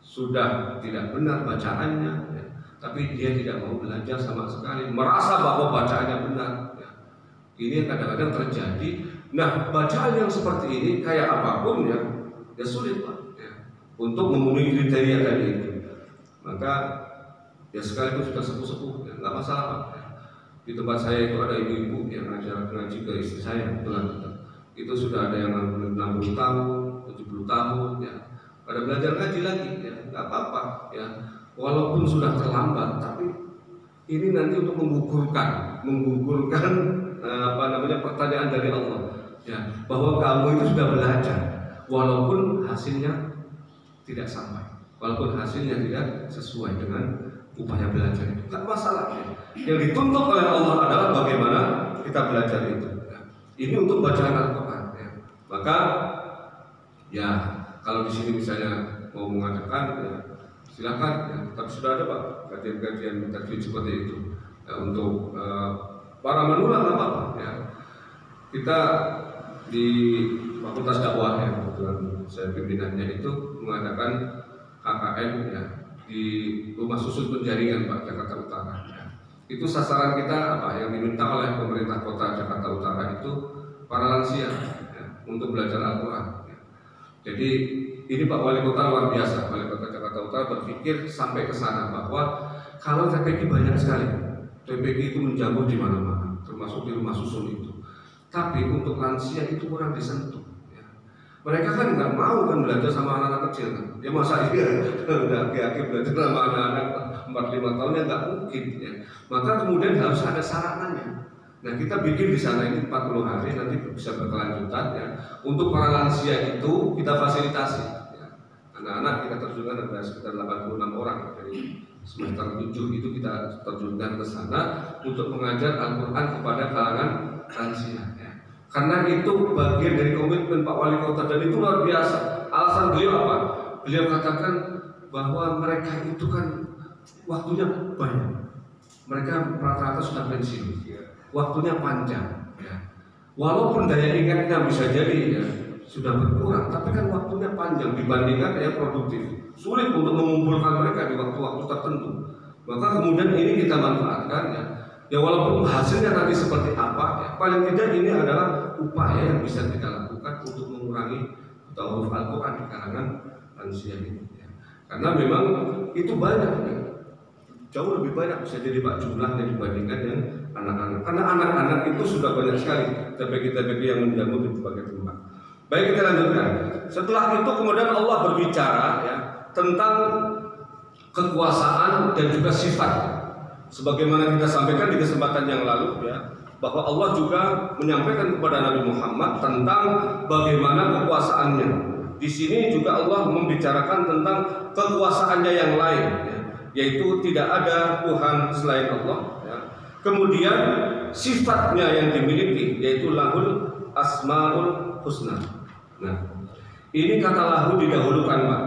sudah tidak benar bacaannya, ya, tapi dia tidak mau belajar sama sekali, merasa bahwa bacaannya benar. Ya. Ini kadang-kadang terjadi. Nah, bacaan yang seperti ini kayak apapun ya sulit Pak, ya, untuk memenuhi kriteria tadi itu. Maka ya sekaligus sudah sepuh-sepuh, ya, nggak masalah Pak. Ya. Di tempat saya itu ada ibu-ibu yang ngaji ke istri saya, betul. Itu sudah ada yang 60 tahun, 70 tahun, ya. Pada belajar ngaji lagi, ya, nggak apa-apa, ya. Walaupun sudah terlambat, tapi ini nanti untuk menggugurkan pertanyaan dari Allah, ya, bahwa kamu itu sudah belajar, walaupun hasilnya tidak sampai, walaupun hasilnya tidak sesuai dengan upaya belajar itu, nggak masalah. Ya. Yang dituntut oleh Allah adalah bagaimana kita belajar itu. Ya. Ini untuk bacaan Al-Quran. Ya. Maka, ya kalau di sini misalnya mau mengadakan, ya, silakan. Ya. Tapi sudah ada Pak kajian-kajian tajwid seperti itu. Ya, untuk para manula nggak apa-apa. Ya. Kita di Fakultas Dakwah ya, kebetulan saya pimpinannya itu mengadakan KKN ya di Rumah Susun Penjaringan Pak, Jakarta Utara. Ya. Itu sasaran kita apa yang diminta oleh pemerintah kota Jakarta Utara itu para lansia ya, untuk belajar Al-Quran. Ya. Jadi ini Pak Wali Kota luar biasa, Wali Kota Jakarta Utara berpikir sampai ke sana bahwa kalau TPQ banyak sekali, TPQ itu menjamur di mana-mana, termasuk di rumah susun itu. Tapi untuk lansia itu kurang disentuh. Ya. Mereka kan nggak mau kan belajar sama anak-anak kecil kan. Ya masa iya udah aki-aki belajar sama anak-anak 4-5 tahun ya nggak mungkin. Ya. Maka kemudian harus ada sarananya. Nah kita bikin di sana ini 40 hari nanti bisa berkelanjutan ya. Untuk para lansia itu kita fasilitasi. Ya. Anak-anak kita terjunkan ada sekitar 86 orang dari semester 7 itu kita terjunkan ke sana untuk mengajar Al-Quran kepada kalangan lansia. Ya. Karena itu bagian dari komitmen Pak Wali Kota dan itu luar biasa. Alasan beliau apa? Beliau katakan bahwa mereka itu kan waktunya banyak. Mereka rata-rata sudah pensiun. Waktunya panjang. Ya. Walaupun daya ingatnya bisa jadi ya, sudah berkurang, tapi kan waktunya panjang dibandingkan yang produktif. Sulit untuk mengumpulkan mereka di waktu-waktu tertentu. Maka kemudian ini kita manfaatkan ya. Ya walaupun hasilnya nanti seperti apa, ya, paling tidak ini adalah upaya yang bisa kita lakukan untuk mengurangi huruf Al-Quran di kalangan lansia ini. Ya. Karena memang itu banyak, ya. Jauh lebih banyak bisa jadi Pak jumlahnya dibandingkan yang anak-anak. Karena anak-anak itu sudah banyak sekali TPQ-TPQ yang menjamu di berbagai tempat. Baik kita lanjutkan. Setelah itu kemudian Allah berbicara ya tentang kekuasaan dan juga sifat. Sebagaimana kita sampaikan di kesempatan yang lalu ya, bahwa Allah juga menyampaikan kepada Nabi Muhammad tentang bagaimana kekuasaannya. Di sini juga Allah membicarakan tentang kekuasaannya yang lain, ya, yaitu tidak ada Tuhan selain Allah. Ya. Kemudian sifatnya yang dimiliki yaitu lahul asmaul husna. Nah, ini kata lahu didahulukan Pak.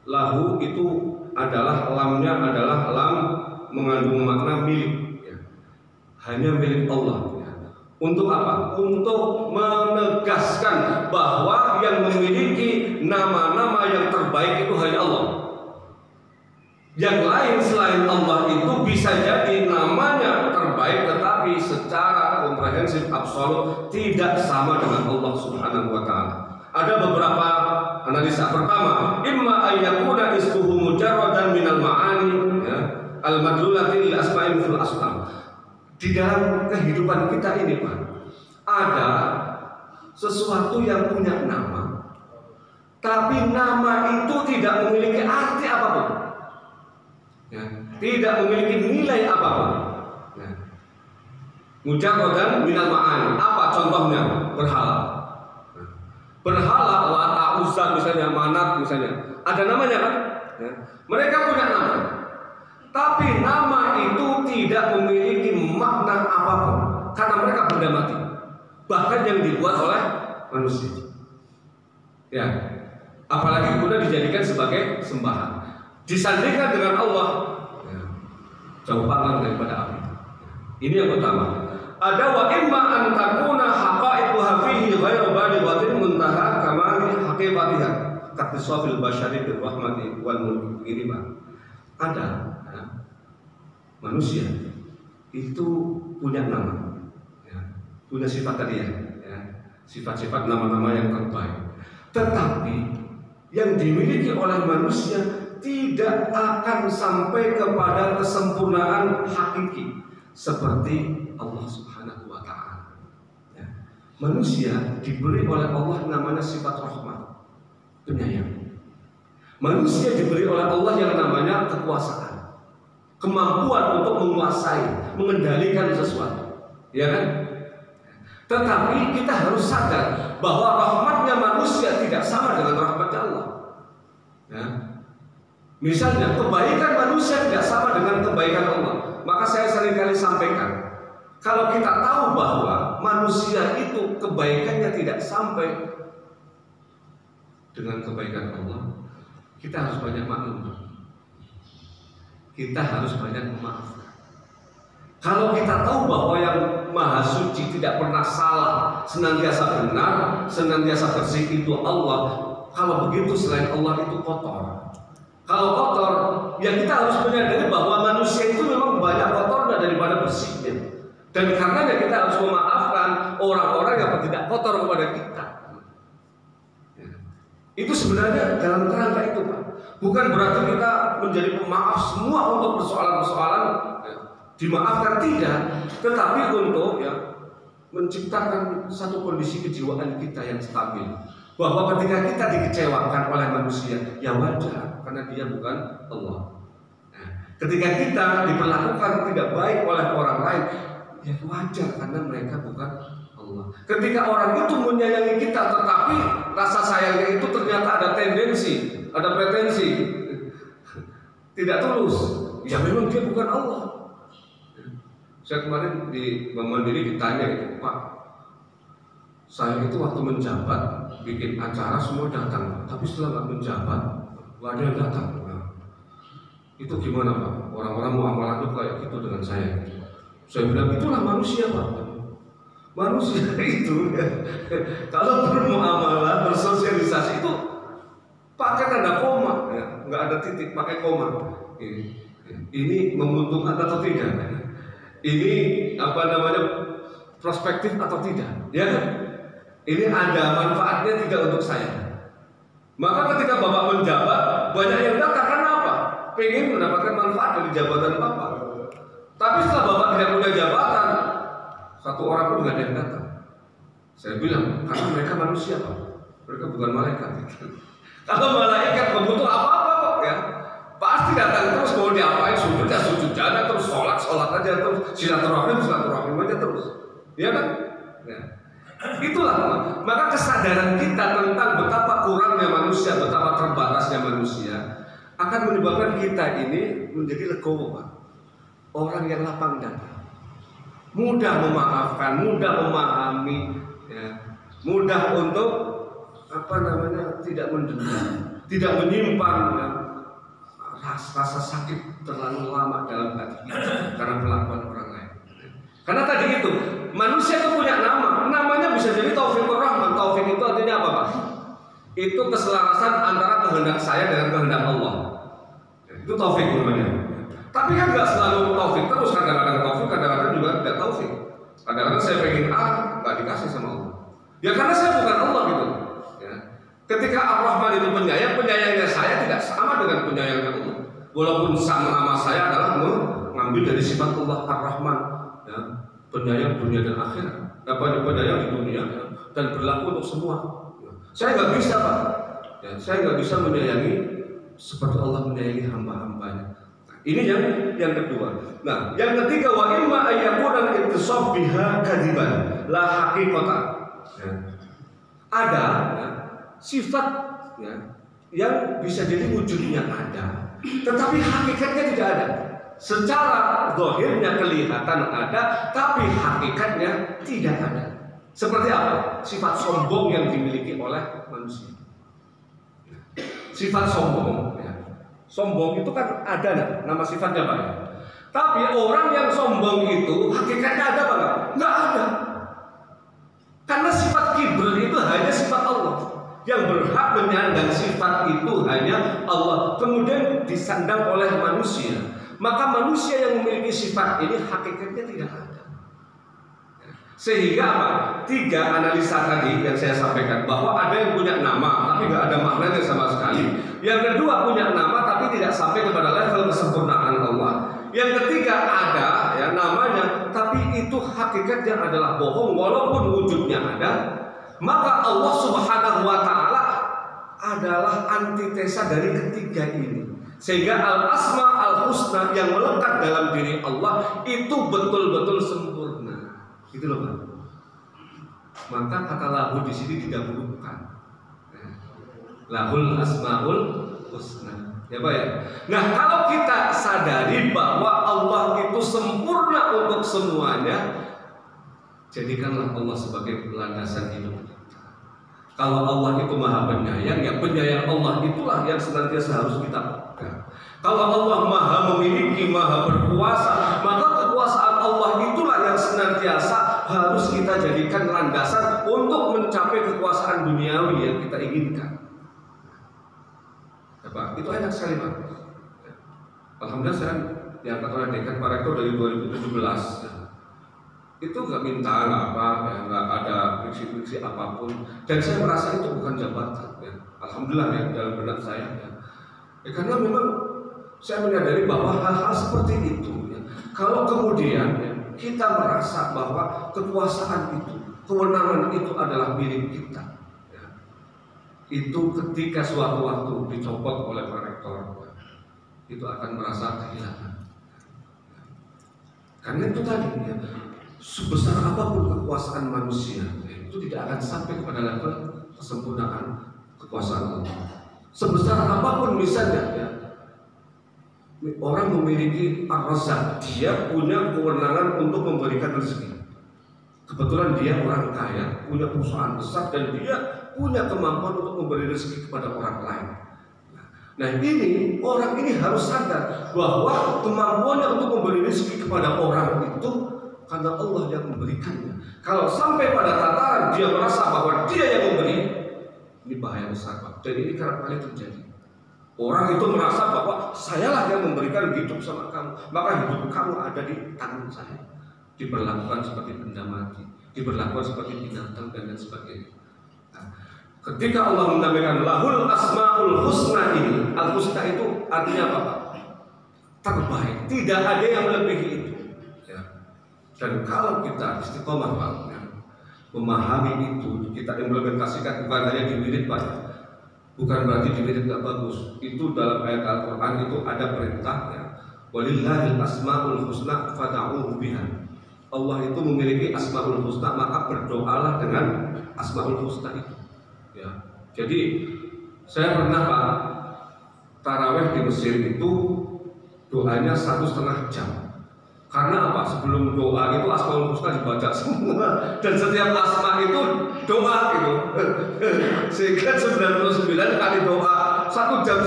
Lahu itu adalah lamnya adalah lam mengandung makna milik, ya. Hanya milik Allah. Ya. Untuk apa? Untuk menegaskan bahwa yang memiliki nama-nama yang terbaik itu hanya Allah. Yang lain selain Allah itu bisa jadi namanya terbaik, tetapi secara komprehensif absolut tidak sama dengan Allah Subhanahu wa Ta'ala. Ada beberapa analisa. Pertama, imma ayyakuna ismuhu mujarradan minal ma'ani ya, al-madlulati lil asma'il fil aslam. Di dalam kehidupan kita ini Pak, ada sesuatu yang punya nama, tapi nama itu tidak memiliki arti apapun, ya, tidak memiliki nilai apapun. Ya. Mujarradan minal ma'ani. Apa contohnya? Berhala. Berhala Lata, Uzza misalnya, Manat misalnya, ada namanya kan? Ya. Mereka punya nama, tapi nama itu tidak memiliki makna apapun karena mereka benda mati, bahkan yang dibuat oleh manusia. Ya, apalagi kemudian dijadikan sebagai sembahan, disandingkan dengan Allah, ya, jauh panggang daripada api. Ini yang pertama. Ada wa imma an takuna haqa'iquha fihi ghairu balighatin muntaha kamali haqiqatiha katisafil basyari bil rahmati wal mulk. Ini Pak. Ada ya, manusia itu punya nama, ya, punya sifat tadi ya, sifat-sifat nama-nama yang terbaik. Tetapi yang dimiliki oleh manusia tidak akan sampai kepada kesempurnaan hakiki seperti Allah Subhanahu wa Ta'ala. Ya. Manusia diberi oleh Allah namanya sifat rahmat, penyayang. Manusia diberi oleh Allah yang namanya kekuasaan, kemampuan untuk menguasai, mengendalikan sesuatu, ya kan? Tetapi kita harus sadar bahwa rahmatnya manusia tidak sama dengan rahmatnya Allah. Ya. Misalnya kebaikan manusia tidak sama dengan kebaikan Allah. Maka saya seringkali sampaikan, kalau kita tahu bahwa manusia itu kebaikannya tidak sampai dengan kebaikan Allah, kita harus banyak maklum. Kita harus banyak memaafkan. Kalau kita tahu bahwa yang Maha Suci tidak pernah salah, senantiasa benar, senantiasa bersih itu Allah. Kalau begitu selain Allah itu kotor. Kalau kotor, ya kita harus menyadari bahwa manusia itu memang banyak kotornya daripada bersihnya. Dan karenanya kita harus memaafkan orang-orang yang tidak kotor kepada kita. Ya. Itu sebenarnya dalam kerangka itu Pak. Bukan berarti kita menjadi pemaaf semua untuk persoalan-persoalan ya, dimaafkan, tidak. Tetapi untuk ya, menciptakan satu kondisi kejiwaan kita yang stabil. Bahwa ketika kita dikecewakan oleh manusia, ya wajar, karena dia bukan Allah. Nah, ketika kita diperlakukan tidak baik oleh orang lain, ya wajar, karena mereka bukan Allah. Ketika orang itu menyayangi kita, tetapi rasa sayangnya itu ternyata ada tendensi, ada pretensi, tidak tulus, ya memang dia bukan Allah. Saya kemarin di Bank Mandiri ditanya itu, Pak, saya itu waktu menjabat bikin acara semua datang, tapi setelah nggak menjabat nggak ada yang datang. Nah, itu gimana Pak? Orang-orang muamalah itu kayak gitu dengan saya. Saya bilang itulah manusia Pak. Manusia itu ya, kalau bermuamalah, bersosialisasi itu pakai tanda koma, ya, nggak ada titik, pakai koma. Ini menguntungkan atau tidak? Ini apa namanya, prospektif atau tidak? Ya kan? Ini ada manfaatnya tidak untuk saya. Maka ketika Bapak menjabat, banyak yang datang karena apa? Pengen mendapatkan manfaat dari jabatan Bapak. Tapi setelah Bapak tidak punya jabatan, satu orang pun tidak ada yang datang. Saya bilang, karena mereka manusia Pak. Mereka bukan malaikat. Kalau malaikat membutuh apa-apa Pak ya, pasti datang terus, mau diapain, sujud ya sujud aja terus, sholat aja terus, silaturahim aja terus. Iya kan? Ya. Itulah maka kesadaran kita tentang betapa kurangnya manusia, betapa terbatasnya manusia akan menyebabkan kita ini menjadi legowo Pak. Orang yang lapang dada, mudah memaafkan, mudah memahami, ya, mudah untuk apa namanya, tidak mendendam, tidak menyimpan ya, rasa sakit terlalu lama dalam hati kita karena perlakuan orang lain. Karena tadi itu manusia itu punya nama, namanya bisa jadi Taufikur Rahman. Taufik itu artinya apa Pak? Itu keselarasan antara kehendak saya dengan kehendak Allah. Itu taufik namanya. Tapi kan nggak selalu taufik terus, kadang-kadang taufik, kadang-kadang juga tidak taufik. Kadang-kadang saya pengen A, nggak dikasih sama Allah. Ya karena saya bukan Allah gitu. Ya. Ketika Ar-Rahman itu penyayang, penyayangnya saya tidak sama dengan penyayangnya Allah. Walaupun sama nama saya adalah mengambil dari sifat Allah Ar-Rahman, ya, penyayang dunia dan akhirat. Dapat penyayang di dunia ya, dan berlaku untuk semua. Ya. Saya nggak bisa Pak. Ya, saya nggak bisa menyayangi seperti Allah menyayangi hamba-hambanya. Ini yang kedua. Nah, yang ketiga, wa imma ayyakuna al-ittisaf biha kadiban la haqiqatan. Ya. Ada ya, sifat ya, yang bisa jadi wujudnya ada, tetapi hakikatnya tidak ada. Secara zahirnya kelihatan ada, tapi hakikatnya tidak ada. Seperti apa? Sifat sombong yang dimiliki oleh manusia. Sifat sombong, ya. Sombong itu kan ada nama sifatnya Pak. Tapi orang yang sombong itu hakikatnya ada Pak? Nggak ada. Karena sifat kibr itu hanya sifat Allah. Yang berhak menyandang sifat itu hanya Allah. Kemudian disandang oleh manusia. Maka manusia yang memiliki sifat ini hakikatnya tidak ada. Sehingga apa? 3 analisa tadi yang saya sampaikan, bahwa ada yang punya nama tapi nggak ada maknanya sama sekali. Yang kedua punya nama tapi tidak sampai kepada level kesempurnaan Allah. Yang ketiga ada ya namanya, tapi itu hakikatnya adalah bohong walaupun wujudnya ada. Maka Allah Subhanahu wa Ta'ala adalah antitesa dari ketiga ini. Sehingga al-asma al-husna yang melekat dalam diri Allah itu betul-betul sempurna. Gitu loh Pak. Maka kata lahu di sini didahulukan. Lahul asmaul husna. Ya Pak ya. Nah, kalau kita sadari bahwa Allah itu sempurna untuk semuanya, jadikanlah Allah sebagai landasan hidup kita. Kalau Allah itu maha penyayang, ya penyayang Allah itulah yang senantiasa harus kita pegang. Kalau Allah maha memiliki, maha berkuasa, maka kekuasaan Allah itulah yang senantiasa harus kita jadikan landasan untuk mencapai kekuasaan duniawi yang kita inginkan. Ya, Pak, itu enak sekali Pak. Alhamdulillah saya diangkat oleh Dekan Pak Rektor dari 2017. Itu nggak minta nggak ada friksi apapun, dan saya merasa itu bukan jabatan. Ya. Alhamdulillah ya dalam benak saya. Ya. Karena memang saya menyadari bahwa hal-hal seperti itu, ya, kalau kemudian ya, kita merasa bahwa kekuasaan itu, kewenangan itu adalah milik kita, ya, itu ketika suatu waktu dicopot oleh Pak Rektor, ya, itu akan merasa kehilangan. Ya. Karena itu tadi, ya, sebesar apapun kekuasaan manusia, ya, itu tidak akan sampai kepada level kesempurnaan kekuasaan Allah. Sebesar apapun misalnya, ya, orang memiliki ar-razzaq, dia punya kewenangan untuk memberikan rezeki. Kebetulan dia orang kaya, punya perusahaan besar, dan dia punya kemampuan untuk memberi rezeki kepada orang lain. Nah ini, orang ini harus sadar bahwa kemampuannya untuk memberi rezeki kepada orang itu karena Allah yang memberikannya. Kalau sampai pada tataran dia merasa bahwa dia yang memberi, ini bahaya besar Pak. Dan ini kerap kali terjadi. Orang itu merasa bahwa sayalah yang memberikan hidup sama kamu, maka hidup kamu ada di tangan saya. Diberlakukan seperti benda mati, diberlakukan seperti binatang dan lain sebagainya. Nah, ketika Allah menambahkan lahul asmaul husna ini, al husna itu artinya apa Pak? Terbaik, tidak ada yang melebihi itu. Ya. Dan kalau kita istiqomah Pak, ya, memahami itu, kita implementasikan bukan hanya di wirid Pak. Bukan berarti di wirid tidak bagus. Itu dalam ayat Al-Quran itu ada perintahnya. Walillahil asmaul husna fad'uhu biha. Allah itu memiliki asmaul husna, maka berdoalah dengan asmaul husna itu. Ya. Jadi saya pernah Pak tarawih di Mesir itu doanya 1,5 jam. Karena apa? Sebelum doa itu asmaul husna dibaca semua, dan setiap asma itu doa gitu. Sehingga 99 kali doa 1,5 jam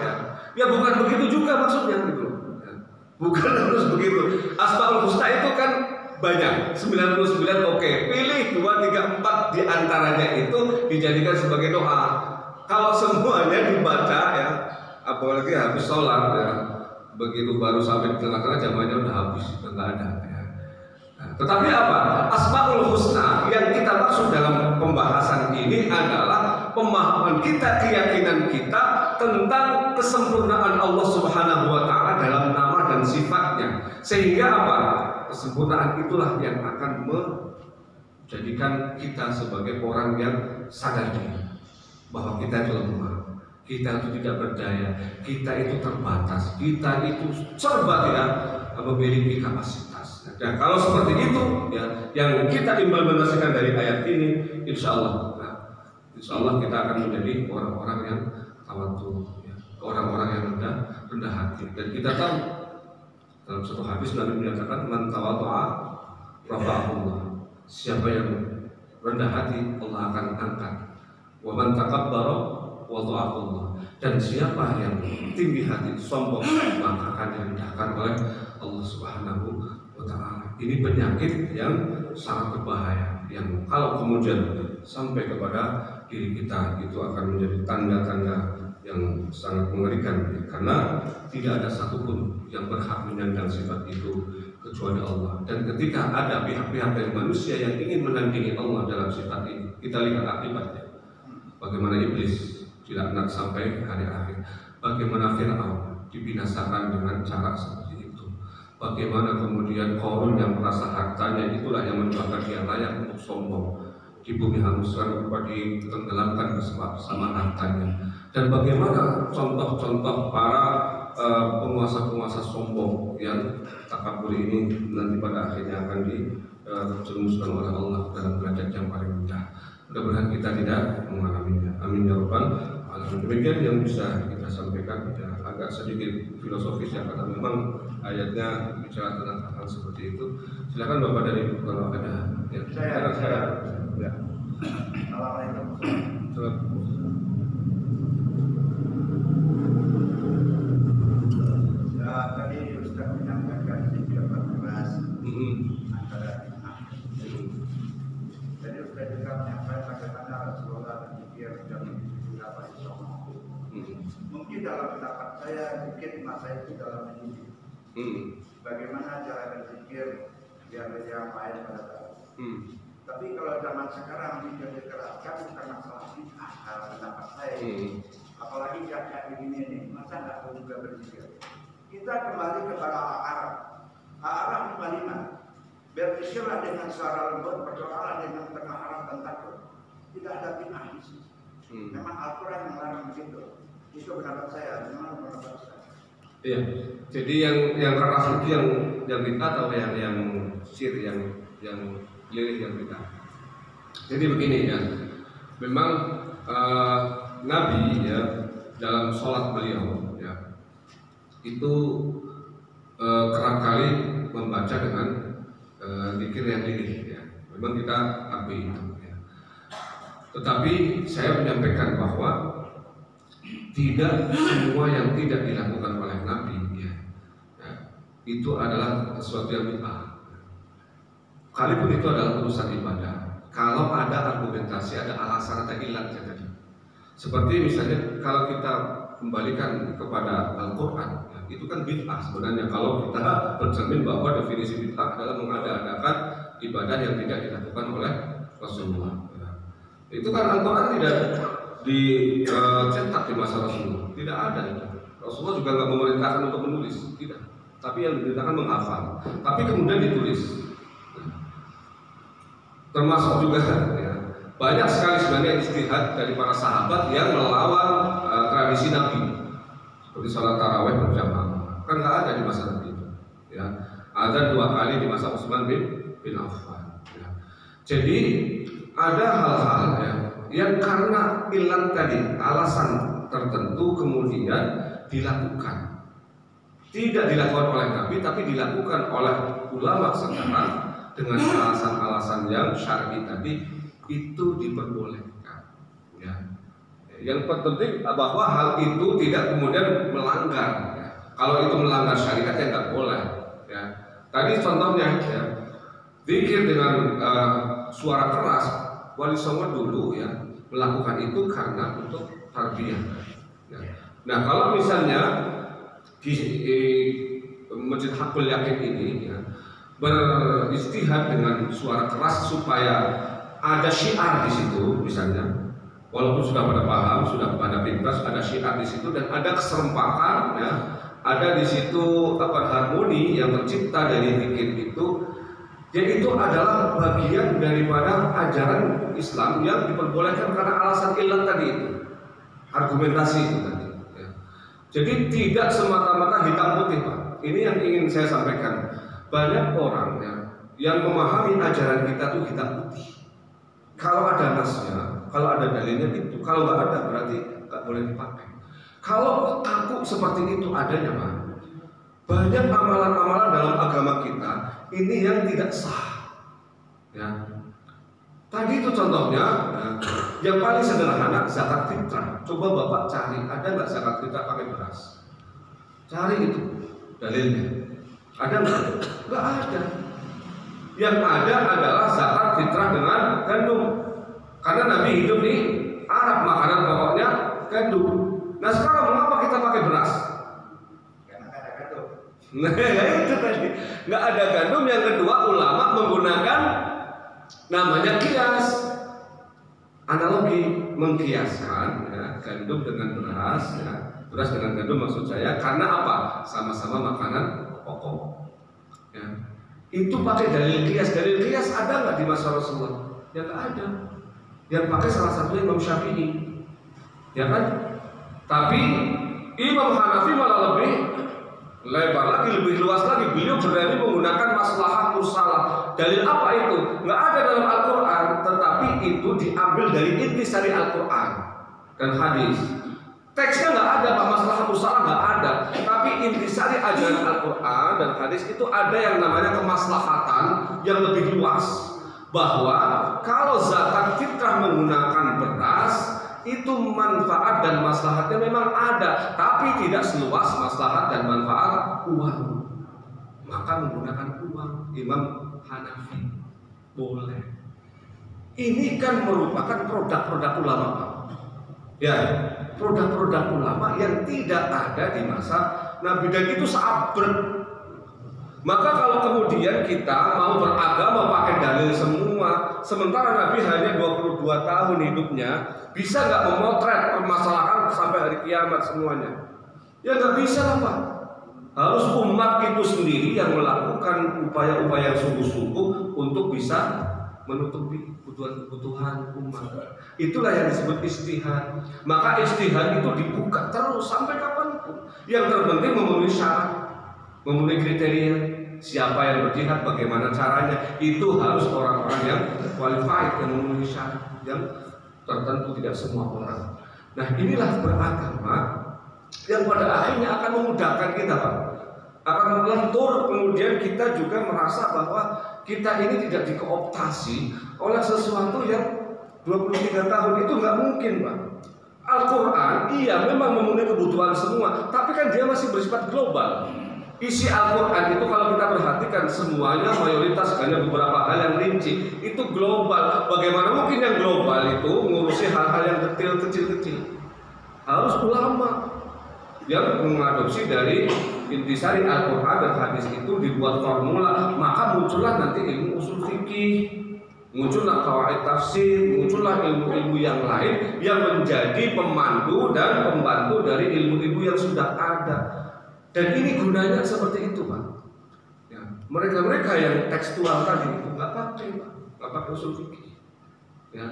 ya. Ya bukan begitu juga maksudnya gitu. Bukan harus begitu. Asmaul husna itu kan banyak, 99 oke. Pilih 2, 3, 4 di antaranya itu dijadikan sebagai doa. Kalau semuanya dibaca ya, apalagi habis sholat ya, begitu baru sampai di tengah-tengah zamannya udah habis, udah nggak ada. Ya. Nah, tetapi apa? Asmaul husna yang kita maksud dalam pembahasan ini adalah pemahaman kita, keyakinan kita tentang kesempurnaan Allah Subhanahu wa Ta'ala dalam nama dan sifatnya. Sehingga apa? Kesempurnaan itulah yang akan menjadikan kita sebagai orang yang sadar diri bahwa kita itu lemah, kita itu tidak berdaya, kita itu terbatas, kita itu serba tidak memiliki kapasitas. Dan kalau seperti itu, ya, yang kita implementasikan dari ayat ini, insya Allah, nah, insya Allah kita akan menjadi orang-orang yang tawadhu, ya, orang-orang yang rendah hati. Dan kita tahu dalam satu hadis Nabi menyatakan man tawadhu'a rafa'ahullah. Siapa yang rendah hati Allah akan angkat. Wa man takabbara wada'ahullah. Dan siapa yang tinggi hati, sombong, maka akan direndahkan oleh Allah Subhanahu wa Ta'ala. Ini penyakit yang sangat berbahaya, yang kalau kemudian sampai kepada diri kita, itu akan menjadi tanda-tanda yang sangat mengerikan, karena tidak ada satupun yang berhak menyandang sifat itu kecuali Allah. Dan ketika ada pihak-pihak dari manusia yang ingin menandingi Allah dalam sifat ini, kita lihat akibatnya. Bagaimana iblis dilaknat sampai hari akhir, bagaimana Fir'aun dibinasakan dengan cara seperti itu, bagaimana kemudian Qarun yang merasa hartanya itulah yang menyebabkan dia layak untuk sombong, di bumi hanguskan berupa ditenggelamkan bersama hartanya. Dan bagaimana contoh-contoh para penguasa-penguasa sombong yang takabur ini nanti pada akhirnya akan dijerumuskan oleh Allah dalam derajat yang paling rendah. Mudah-mudahan kita tidak mengalaminya. Amin ya rabbal alamin. Demikian yang bisa kita sampaikan, ya, agak sedikit filosofis ya, karena memang ayatnya bicara tentang hal seperti itu. Silakan Bapak dari Ibu kalau ada. Ya, saya. Ya. Assalamualaikum. Tadi Ustaz menyampaikan zikir 14 antara jadi Ustaz juga menyampaikan bagaimana Rasulullah berzikir dan beberapa sombong. Mungkin dalam pendapat saya zikir masa itu dalam mendidik. Bagaimana cara berzikir biar yang lain pada tahu. Tapi kalau zaman sekarang zikir dikeraskan bukan masalah bid'ah dalam pendapat saya. Apalagi kayak begini nih, masa nggak tahu juga berzikir. Kita kembali kepada Al-Araf. Al-Araf 55. Berzikirlah dengan suara lembut, berdoalah dengan tengah harap dan takut. Tidak ada bid'ah di situ. Memang Al-Quran melarang begitu. Itu pendapat saya. Memang pendapat saya. Iya. Jadi yang keras itu yang bid'ah atau yang sir, yang lirih yang bid'ah. Jadi begini ya. Memang Nabi ya dalam sholat beliau ya itu kerap kali membaca dengan zikir yang lirih ya. Memang kita akui itu ya. Tetapi saya menyampaikan bahwa tidak semua yang tidak dilakukan oleh Nabi ya, itu adalah sesuatu yang bid'ah. Kalipun itu adalah urusan ibadah, kalau ada argumentasi, ada alasan, ada ilatnya tadi. Seperti misalnya kalau kita kembalikan kepada Al-Quran, ya, itu kan bid'ah sebenarnya. Kalau kita bercermin bahwa definisi bid'ah adalah mengada-adakan ibadah yang tidak dilakukan oleh Rasulullah. Ya. Itu kan Al-Quran tidak dicetak di masa Rasulullah, tidak ada itu. Rasulullah juga nggak memerintahkan untuk menulis, tidak. Tapi yang diperintahkan menghafal. Tapi kemudian ditulis. Termasuk juga ya, banyak sekali sebenarnya istihad dari para sahabat yang melawan tradisi Nabi, seperti sholat tarawih berjamaah, kan nggak ada di masa Nabi itu. Ya, ada 2 kali di masa Utsman bin Affan. Ya. Jadi ada hal-hal ya, yang karena ilat tadi, alasan tertentu kemudian dilakukan. Tidak dilakukan oleh Nabi, tapi dilakukan oleh ulama sekarang dengan alasan-alasan yang syar'i tadi, itu diperbolehkan. Ya. Yang penting bahwa hal itu tidak kemudian melanggar. Ya. Kalau itu melanggar syariat ya nggak boleh. Ya. Tadi contohnya, ya, zikir dengan suara keras. Wali Songo dulu ya melakukan itu karena untuk tarbiyah. Ya. Nah kalau misalnya di Masjid Hakul Yakin ini ya, beristihad dengan suara keras supaya ada syiar di situ, misalnya, walaupun sudah pada paham, sudah pada pintas, ada syiar di situ dan ada keserempakan, ya, ada di situ harmoni yang tercipta dari zikir itu. Jadi itu adalah bagian daripada ajaran Islam yang diperbolehkan karena alasan ilat tadi itu, argumentasi itu tadi. Ya. Jadi tidak semata-mata hitam putih, Pak. Ini yang ingin saya sampaikan. Banyak orang ya, yang memahami ajaran kita itu hitam putih. Kalau ada nasnya, Kalau ada dalilnya itu, kalau nggak ada berarti nggak boleh dipakai. Kalau kaku seperti itu adanya, Pak, banyak amalan-amalan dalam agama kita ini yang tidak sah. Ya. Tadi itu contohnya, yang paling sederhana zakat fitrah. Coba Bapak cari, ada nggak zakat fitrah pakai beras? Cari itu dalilnya. Ada nggak? Nggak ada. Yang ada adalah zakat fitrah dengan gandum. Karena Nabi hidup di Arab, makanan pokoknya gandum. Nah sekarang mengapa kita pakai beras? Karena ada gandum. Nah itu tadi, nggak ada gandum. Yang kedua, ulama menggunakan namanya kias, analogi, mengkiaskan ya, gandum dengan beras, ya, beras dengan gandum maksud saya. Karena apa? Sama-sama makanan pokok. Ya. Itu pakai dalil kias. Dalil kias ada nggak di masa Rasulullah? Ya nggak ada. Yang pakai salah satunya Imam Syafi'i, ya kan? Tapi Imam Hanafi malah lebih lebar lagi, lebih luas lagi. Beliau berani menggunakan maslahah musalah. Dalil apa itu? Nggak ada dalam Al-Quran, tetapi itu diambil dari intisari Al-Quran dan hadis. Teksnya nggak ada, Pak, maslahah musalah nggak ada. Tapi intisari ajaran Al-Quran dan hadis itu ada yang namanya kemaslahatan yang lebih luas. Bahwa kalau zakat fitrah menggunakan beras, itu manfaat dan maslahatnya memang ada, tapi tidak seluas maslahat dan manfaat uang. Maka menggunakan uang. Imam Hanafi boleh. Ini kan merupakan produk-produk ulama, Pak. Ya, produk-produk ulama yang tidak ada di masa Nabi, dan itu sabar. Maka kalau kemudian kita mau beragama pakai dalil semua, sementara Nabi hanya 22 tahun hidupnya, bisa nggak memotret permasalahan sampai hari kiamat semuanya? Ya nggak bisa lah, Pak. Harus umat itu sendiri yang melakukan upaya-upaya sungguh-sungguh untuk bisa menutupi kebutuhan umat. Itulah yang disebut ijtihad. Maka ijtihad itu dibuka terus sampai kapanpun. Yang terpenting memenuhi syarat, memenuhi kriteria. Siapa yang berjihad, bagaimana caranya, itu harus orang-orang yang qualified, yang memenuhi syarat yang tertentu, tidak semua orang. Nah inilah beragama yang pada akhirnya akan memudahkan kita, Pak. Akan melentur, kemudian kita juga merasa bahwa kita ini tidak dikooptasi oleh sesuatu yang 23 tahun itu nggak mungkin, Pak. Al-Quran, iya memang memenuhi kebutuhan semua, tapi kan dia masih bersifat global. Isi Al-Quran itu kalau kita perhatikan semuanya mayoritas, hanya beberapa hal yang rinci, itu global. Bagaimana mungkin yang global itu ngurusi hal-hal yang kecil-kecil? Harus ulama yang mengadopsi dari intisari Al-Quran dan hadis itu dibuat formula, maka muncullah nanti ilmu usul fikih, muncullah qawaid tafsir, muncullah ilmu-ilmu yang lain yang menjadi pemandu dan pembantu dari ilmu-ilmu yang sudah ada. Dan ini gunanya seperti itu, Pak. Ya, mereka-mereka yang tekstual tadi itu nggak pakai, Pak, nggak pakai usul fikih. Ya,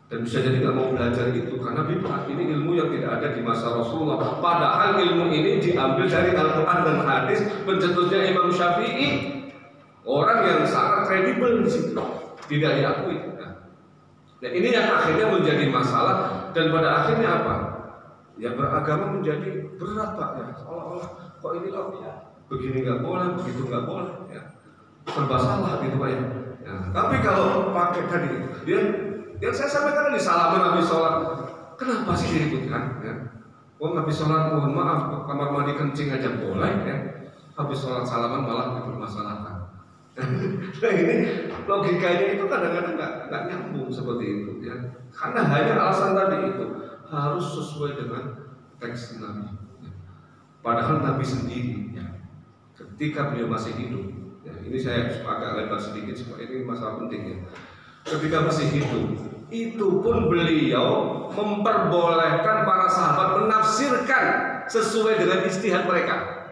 dan bisa jadi nggak mau belajar itu karena bid'ah. Ini ilmu yang tidak ada di masa Rasulullah. Padahal ilmu ini diambil dari Al-Quran dan hadis, pencetusnya Imam Syafi'i, orang yang sangat kredibel di situ, tidak diakui. Nah, ini yang akhirnya menjadi masalah dan pada akhirnya apa? Ya beragama menjadi berat, Pak. Ya, seolah-olah kok ini kok begini nggak boleh, begitu nggak boleh, ya serba salah gitu, Pak, ya. Ya. Tapi kalau pakai tadi, yang saya sampaikan tadi salaman habis sholat, kenapa sih diributkan? Ya? Oh habis sholat mohon maaf, kamar mandi kencing aja boleh, ya. Habis sholat salaman malah dipermasalahkan. Nah ini logikanya itu kadang-kadang nggak nyambung seperti itu, ya. Karena hanya alasan tadi itu harus sesuai dengan teks Nabi. Padahal Nabi sendiri, ya, ketika beliau masih hidup, ya, ini saya agak lebar sedikit supaya ini masalah penting, ya. Ketika masih hidup, itu pun beliau memperbolehkan para sahabat menafsirkan sesuai dengan ijtihad mereka.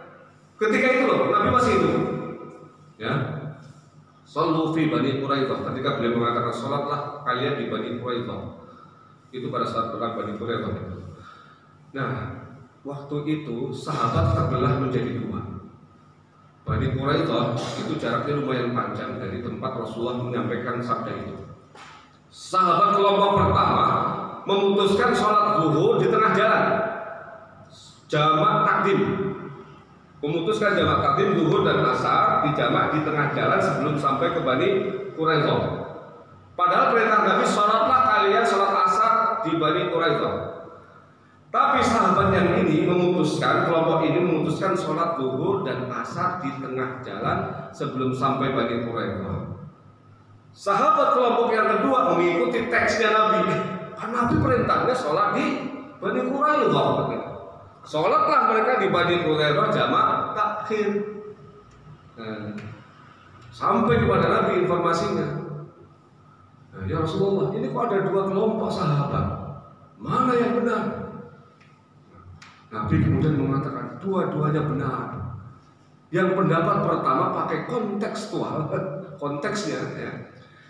Ketika itu loh, Nabi masih hidup, ya. Shallu fi Bani Quraidah, ketika beliau mengatakan sholatlah kalian di Bani Quraidah, itu pada saat perang Bani Quraidah itu. Nah, waktu itu sahabat terbelah menjadi dua. Bani Quraidah itu jaraknya lumayan panjang dari tempat Rasulullah menyampaikan sabda itu. Sahabat kelompok pertama memutuskan sholat zuhur di tengah jalan, jamak takdim. Memutuskan jamak takdim zuhur dan asar dijamak di tengah jalan sebelum sampai ke Bani Quraidah. Padahal perintah Nabi, sholatlah kalian sholat asar di Bani Quraidah. Tapi sahabat yang ini memutuskan, kelompok ini memutuskan sholat zuhur dan asar di tengah jalan sebelum sampai Bani Quraidah. Sahabat kelompok yang kedua mengikuti teksnya Nabi. Nabi perintahnya sholat di Bani Quraidah. Sholatlah mereka di Bani Quraidah jamak takhir. Sampai kepada Nabi informasinya. Ya Rasulullah, ini kok ada dua kelompok sahabat, mana yang benar? Nabi kemudian mengatakan dua-duanya benar. Yang pendapat pertama pakai kontekstual, konteksnya ya.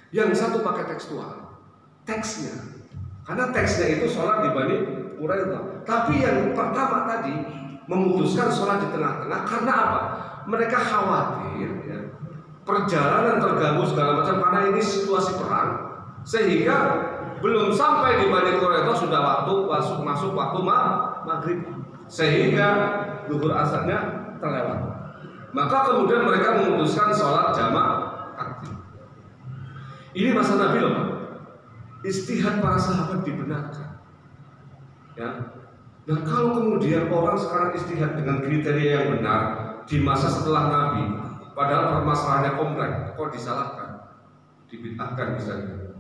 Yang satu pakai tekstual, teksnya. Karena teksnya itu sholat di Bani Quraidah. Tapi yang pertama tadi memutuskan sholat di tengah-tengah karena apa? Mereka khawatir ya, perjalanan terganggu segala macam karena ini situasi perang, sehingga belum sampai di Bani Quraidah sudah masuk waktu maghrib, sehingga zuhur asarnya terlewat. Maka kemudian mereka memutuskan sholat jamak takdim. Ini masa Nabi loh, Pak. Istihad para sahabat dibenarkan. Ya. Nah kalau kemudian orang sekarang istihad dengan kriteria yang benar di masa setelah Nabi, padahal permasalahannya kompleks, kok disalahkan, dibid'ahkan misalnya.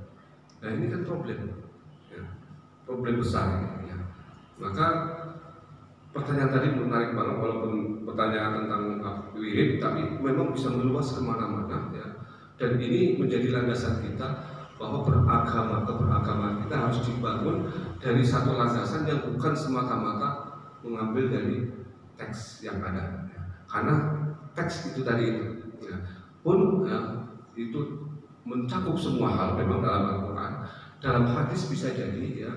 Nah ini kan problem, ya. Problem besar. Ya. Maka pertanyaan tadi menarik banget, walaupun pertanyaan tentang wirid, tapi memang bisa meluas kemana-mana. Ya. Dan ini menjadi landasan kita bahwa keberagaman kita harus dibangun dari satu landasan yang bukan semata-mata mengambil dari teks yang ada. Ya. Karena teks itu tadi itu, ya, pun ya, itu mencakup semua hal memang dalam Al-Quran. Dalam hadis bisa jadi ya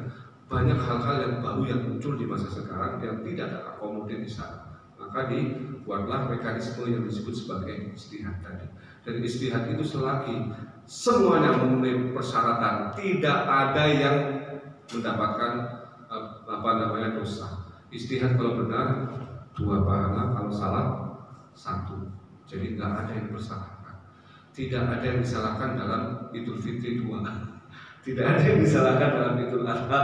banyak hal-hal yang baru yang muncul di masa sekarang yang tidak terakomodir di sana. Maka dibuatlah mekanisme yang disebut sebagai istihad tadi. Dan istihad itu selagi semuanya memenuhi persyaratan, tidak ada yang mendapatkan dosa. Istihad kalau benar 2 pahala, kalau salah 1. Jadi nggak ada yang bersalahkan. Tidak ada yang disalahkan dalam Idul Fitri 2. Tidak ada yang disalahkan dalam Idul Adha.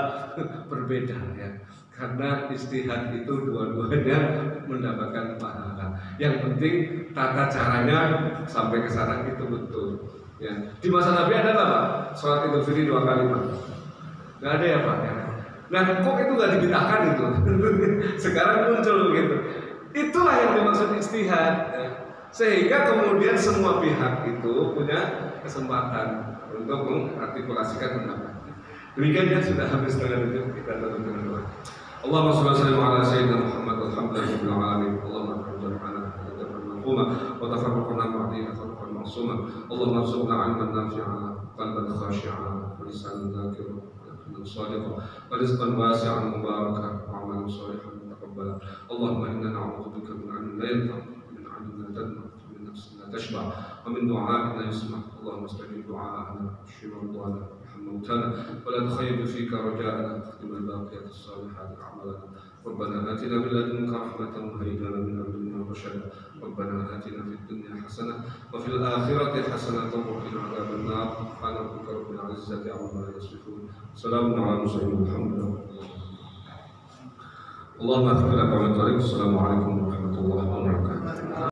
Berbeda ya. Karena istihad itu dua-duanya mendapatkan pahala. Yang penting tata caranya sampai ke sana itu betul. Ya. Di masa Nabi ada nggak Pak? Sholat Idul Fitri 2 kali Pak? Nggak ada ya Pak? Ya. Nah kok itu nggak dibid'ahkan itu? Sekarang muncul gitu. Itulah yang dimaksud istihad. Ya. Sehingga kemudian semua pihak itu punya kesempatan untuk mengartikulasikan pendapat. Demikian ya, sudah habis dengan itu kita tutup dengan doa. Allahumma shalli ala sayyidina Muhammad alhamdulillahil alamin. Allahumma arhamna wa tafarraqna ma'ina farqan ma'suma. Allahumma arzuqna 'ilman nafi'an, qalban khashi'an, wa lisanan dhakiran, wa qalban shadiqan, wa rizqan wasi'an mubarakan, wa 'amalan shalihan mutaqabbalan. Allahumma inna na'udzubika min 'ilmin la yanfa', min 'ilmin la tadma', min nafsin la tashba', wa min du'a'in la yusma'. Allahumma istajib du'a'ana, shfi mardana, موتانا ولا تخيب فيك رجاءنا واختم الباقيات الصالحات اعمالنا ربنا اتنا من لدنك رحمه وهيئ لنا من امرنا رشدا ربنا اتنا في الدنيا حسنه وفي الاخره حسنه وقنا عذاب النار سبحان ربك رب العزه عما يصفون سلام على المرسلين والحمد لله اللهم اغفر لنا وللطريق السلام عليكم ورحمه الله وبركاته.